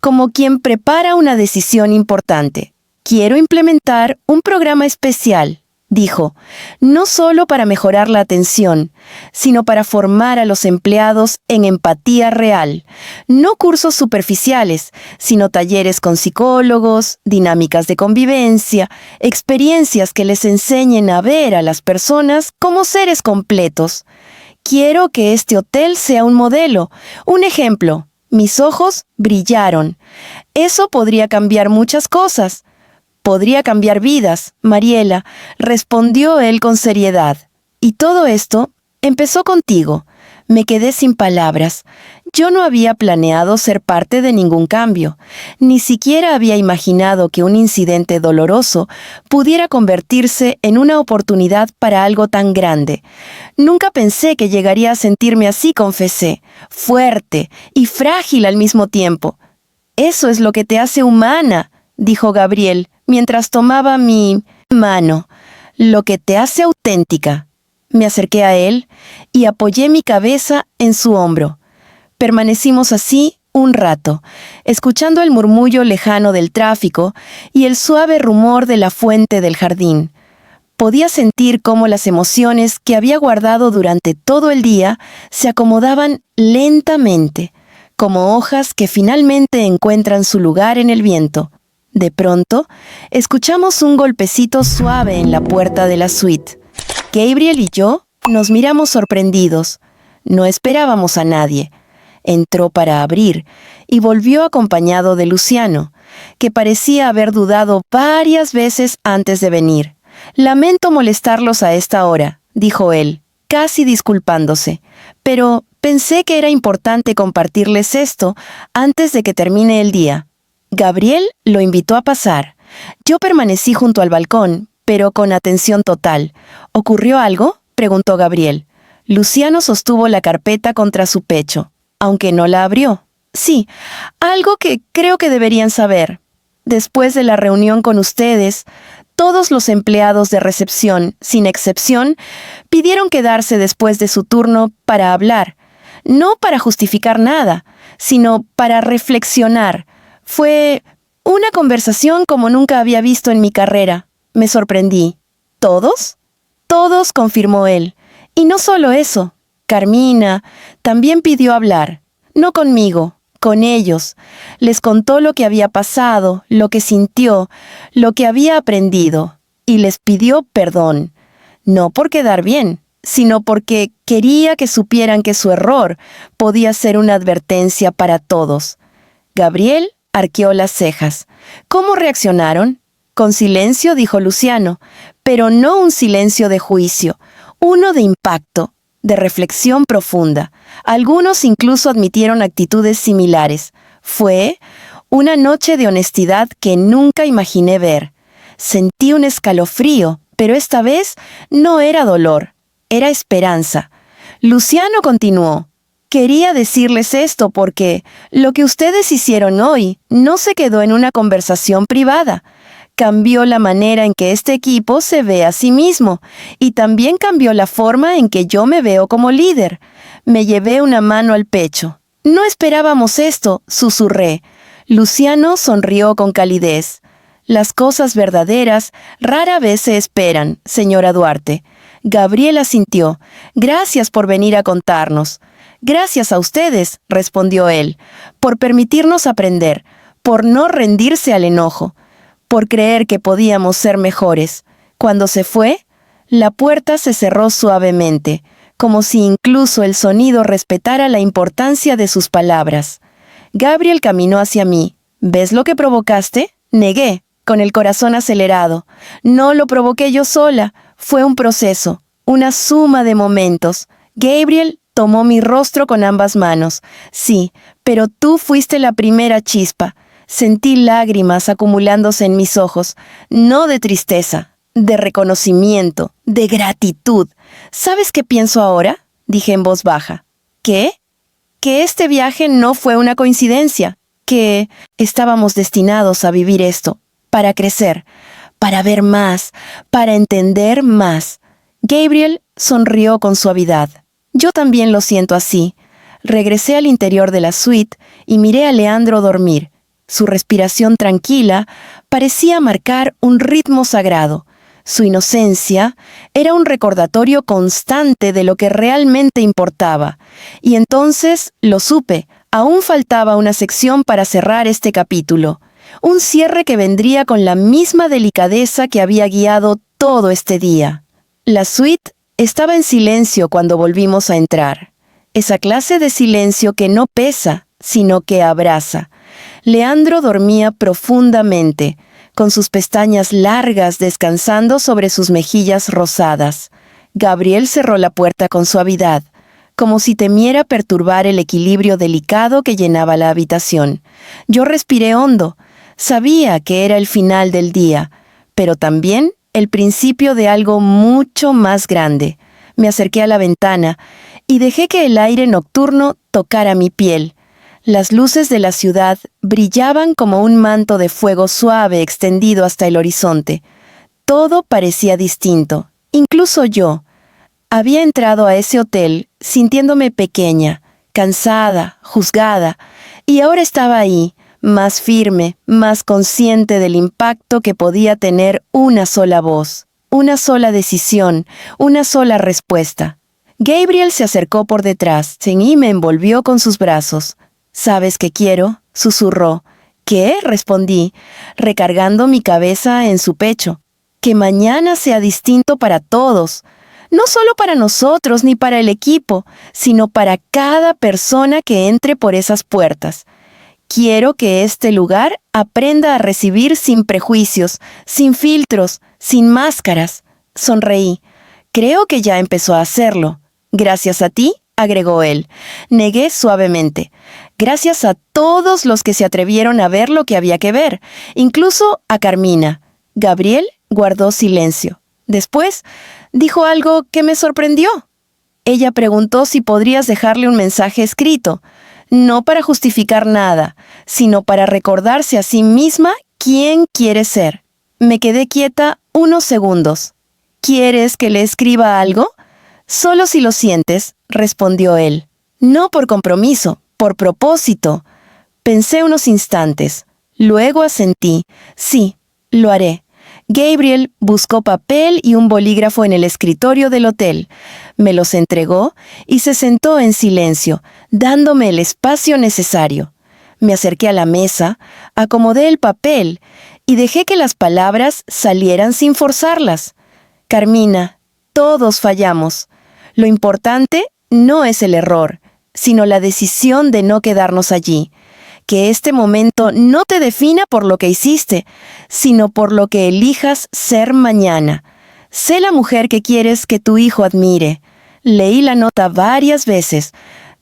como quien prepara una decisión importante. Quiero implementar un programa especial, dijo, no solo para mejorar la atención, sino para formar a los empleados en empatía real. No cursos superficiales, sino talleres con psicólogos, dinámicas de convivencia, experiencias que les enseñen a ver a las personas como seres completos. Quiero que este hotel sea un modelo, un ejemplo. Mis ojos brillaron. Eso podría cambiar muchas cosas. Podría cambiar vidas, Mariela, respondió él con seriedad. Y todo esto empezó contigo. Me quedé sin palabras. Yo no había planeado ser parte de ningún cambio. Ni siquiera había imaginado que un incidente doloroso pudiera convertirse en una oportunidad para algo tan grande. Nunca pensé que llegaría a sentirme así, confesé, fuerte y frágil al mismo tiempo. Eso es lo que te hace humana, dijo Gabriel, mientras tomaba mi mano. Lo que te hace auténtica. Me acerqué a él y apoyé mi cabeza en su hombro. Permanecimos así un rato, escuchando el murmullo lejano del tráfico y el suave rumor de la fuente del jardín. Podía sentir cómo las emociones que había guardado durante todo el día se acomodaban lentamente, como hojas que finalmente encuentran su lugar en el viento. De pronto, escuchamos un golpecito suave en la puerta de la suite. Gabriel y yo nos miramos sorprendidos. No esperábamos a nadie. Entró para abrir y volvió acompañado de Luciano, que parecía haber dudado varias veces antes de venir. «Lamento molestarlos a esta hora», dijo él, casi disculpándose, «pero pensé que era importante compartirles esto antes de que termine el día». Gabriel lo invitó a pasar. Yo permanecí junto al balcón, pero con atención total. «¿Ocurrió algo?», preguntó Gabriel. Luciano sostuvo la carpeta contra su pecho, aunque no la abrió. «Sí, algo que creo que deberían saber. Después de la reunión con ustedes, todos los empleados de recepción, sin excepción, pidieron quedarse después de su turno para hablar. No para justificar nada, sino para reflexionar. Fue una conversación como nunca había visto en mi carrera. Me sorprendí». «¿Todos?». «Todos», confirmó él. «Y no solo eso. Carmina también pidió hablar. No conmigo, con ellos. Les contó lo que había pasado, lo que sintió, lo que había aprendido. Y les pidió perdón. No por quedar bien, sino porque quería que supieran que su error podía ser una advertencia para todos». Gabriel arqueó las cejas. «¿Cómo reaccionaron?». «Con silencio», dijo Luciano, pero no un silencio de juicio, uno de impacto, de reflexión profunda. Algunos incluso admitieron actitudes similares. Fue una noche de honestidad que nunca imaginé ver. Sentí un escalofrío, pero esta vez no era dolor, era esperanza. Luciano continuó. «Quería decirles esto porque lo que ustedes hicieron hoy no se quedó en una conversación privada. Cambió la manera en que este equipo se ve a sí mismo y también cambió la forma en que yo me veo como líder». Me llevé una mano al pecho. «No esperábamos esto», susurré. Luciano sonrió con calidez. «Las cosas verdaderas rara vez se esperan, señora Duarte». Gabriel asintió. «Gracias por venir a contarnos». «Gracias a ustedes», respondió él, «por permitirnos aprender, por no rendirse al enojo, por creer que podíamos ser mejores». Cuando se fue, la puerta se cerró suavemente, como si incluso el sonido respetara la importancia de sus palabras. Gabriel caminó hacia mí. «¿Ves lo que provocaste?». Negué, con el corazón acelerado. «No lo provoqué yo sola. Fue un proceso, una suma de momentos». Gabriel tomó mi rostro con ambas manos. «Sí, pero tú fuiste la primera chispa». Sentí lágrimas acumulándose en mis ojos, no de tristeza, de reconocimiento, de gratitud. «¿Sabes qué pienso ahora?», dije en voz baja. «¿Qué?». «Que este viaje no fue una coincidencia, que estábamos destinados a vivir esto, para crecer, para ver más, para entender más». Gabriel sonrió con suavidad. «Yo también lo siento así». Regresé al interior de la suite y miré a Leandro dormir. Su respiración tranquila parecía marcar un ritmo sagrado. Su inocencia era un recordatorio constante de lo que realmente importaba. Y entonces lo supe, aún faltaba una sección para cerrar este capítulo. Un cierre que vendría con la misma delicadeza que había guiado todo este día. La suite estaba en silencio cuando volvimos a entrar. Esa clase de silencio que no pesa, sino que abraza. Leandro dormía profundamente, con sus pestañas largas descansando sobre sus mejillas rosadas. Gabriel cerró la puerta con suavidad, como si temiera perturbar el equilibrio delicado que llenaba la habitación. Yo respiré hondo. Sabía que era el final del día, pero también el principio de algo mucho más grande. Me acerqué a la ventana y dejé que el aire nocturno tocara mi piel. Las luces de la ciudad brillaban como un manto de fuego suave extendido hasta el horizonte. Todo parecía distinto, incluso yo. Había entrado a ese hotel sintiéndome pequeña, cansada, juzgada, y ahora estaba ahí, más firme, más consciente del impacto que podía tener una sola voz, una sola decisión, una sola respuesta. Gabriel se acercó por detrás y me envolvió con sus brazos. «¿Sabes qué quiero?», susurró. «¿Qué?», respondí, recargando mi cabeza en su pecho. «Que mañana sea distinto para todos. No solo para nosotros ni para el equipo, sino para cada persona que entre por esas puertas. Quiero que este lugar aprenda a recibir sin prejuicios, sin filtros, sin máscaras. Sonreí. Creo que ya empezó a hacerlo. Gracias a ti, agregó él. Negué suavemente. Gracias a todos los que se atrevieron a ver lo que había que ver, incluso a Carmina. Gabriel guardó silencio. Después, dijo algo que me sorprendió. Ella preguntó si podrías dejarle un mensaje escrito, no para justificar nada, sino para recordarse a sí misma quién quiere ser. Me quedé quieta unos segundos. ¿Quieres que le escriba algo? Solo si lo sientes, respondió él. No por compromiso, por propósito. Pensé unos instantes. Luego asentí. Sí, lo haré. Gabriel buscó papel y un bolígrafo en el escritorio del hotel. Me los entregó y se sentó en silencio, dándome el espacio necesario. Me acerqué a la mesa, acomodé el papel y dejé que las palabras salieran sin forzarlas. Carmina, todos fallamos. Lo importante no es el error, sino la decisión de no quedarnos allí. Que este momento no te defina por lo que hiciste, sino por lo que elijas ser mañana. Sé la mujer que quieres que tu hijo admire. Leí la nota varias veces.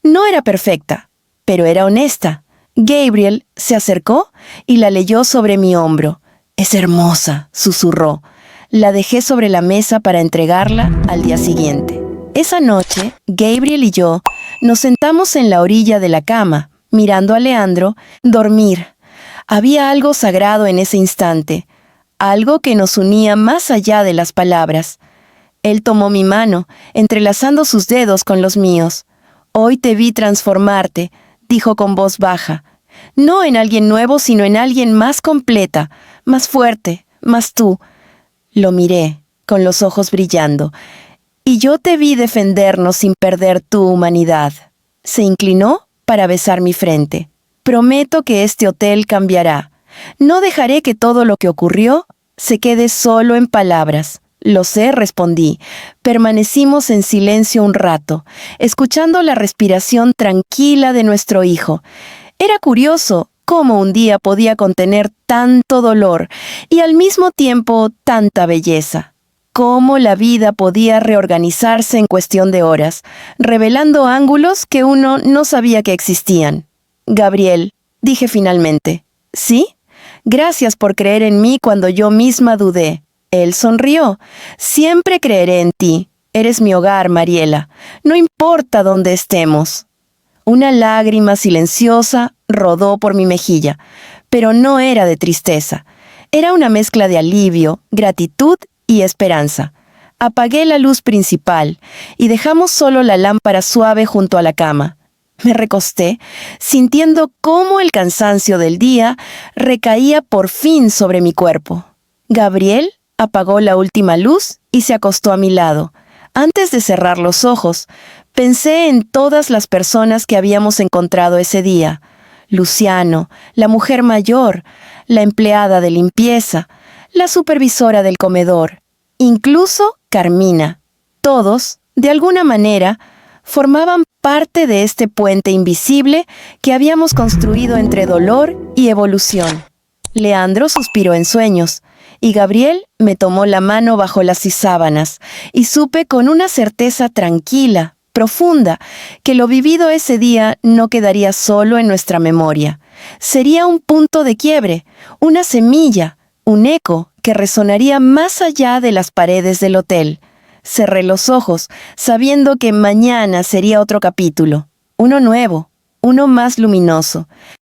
No era perfecta, pero era honesta. Gabriel se acercó y la leyó sobre mi hombro. «Es hermosa», susurró. La dejé sobre la mesa para entregarla al día siguiente. Esa noche, Gabriel y yo nos sentamos en la orilla de la cama, mirando a Leandro dormir. Había algo sagrado en ese instante, algo que nos unía más allá de las palabras. Él tomó mi mano, entrelazando sus dedos con los míos. «Hoy te vi transformarte», dijo con voz baja. «No en alguien nuevo, sino en alguien más completa, más fuerte, más tú». Lo miré, con los ojos brillando. «Y yo te vi defendernos sin perder tu humanidad». Se inclinó para besar mi frente. «Prometo que este hotel cambiará. No dejaré que todo lo que ocurrió se quede solo en palabras». «Lo sé», respondí. Permanecimos en silencio un rato, escuchando la respiración tranquila de nuestro hijo. Era curioso cómo un día podía contener tanto dolor y al mismo tiempo tanta belleza. Cómo la vida podía reorganizarse en cuestión de horas, revelando ángulos que uno no sabía que existían. «Gabriel», dije finalmente. «¿Sí? Gracias por creer en mí cuando yo misma dudé». Él sonrió. «Siempre creeré en ti. Eres mi hogar, Mariela. No importa dónde estemos». Una lágrima silenciosa rodó por mi mejilla, pero no era de tristeza. Era una mezcla de alivio, gratitud y esperanza. Apagué la luz principal y dejamos solo la lámpara suave junto a la cama. Me recosté, sintiendo cómo el cansancio del día recaía por fin sobre mi cuerpo. Gabriel apagó la última luz y se acostó a mi lado. Antes de cerrar los ojos, pensé en todas las personas que habíamos encontrado ese día. Luciano, la mujer mayor, la empleada de limpieza, la supervisora del comedor, incluso Carmina. Todos, de alguna manera, formaban parte de este puente invisible que habíamos construido entre dolor y evolución. Leandro suspiró en sueños, y Gabriel me tomó la mano bajo las sábanas, y supe con una certeza tranquila, profunda, que lo vivido ese día no quedaría solo en nuestra memoria. Sería un punto de quiebre, una semilla, un eco que resonaría más allá de las paredes del hotel. Cerré los ojos, sabiendo que mañana sería otro capítulo, uno nuevo, uno más luminoso.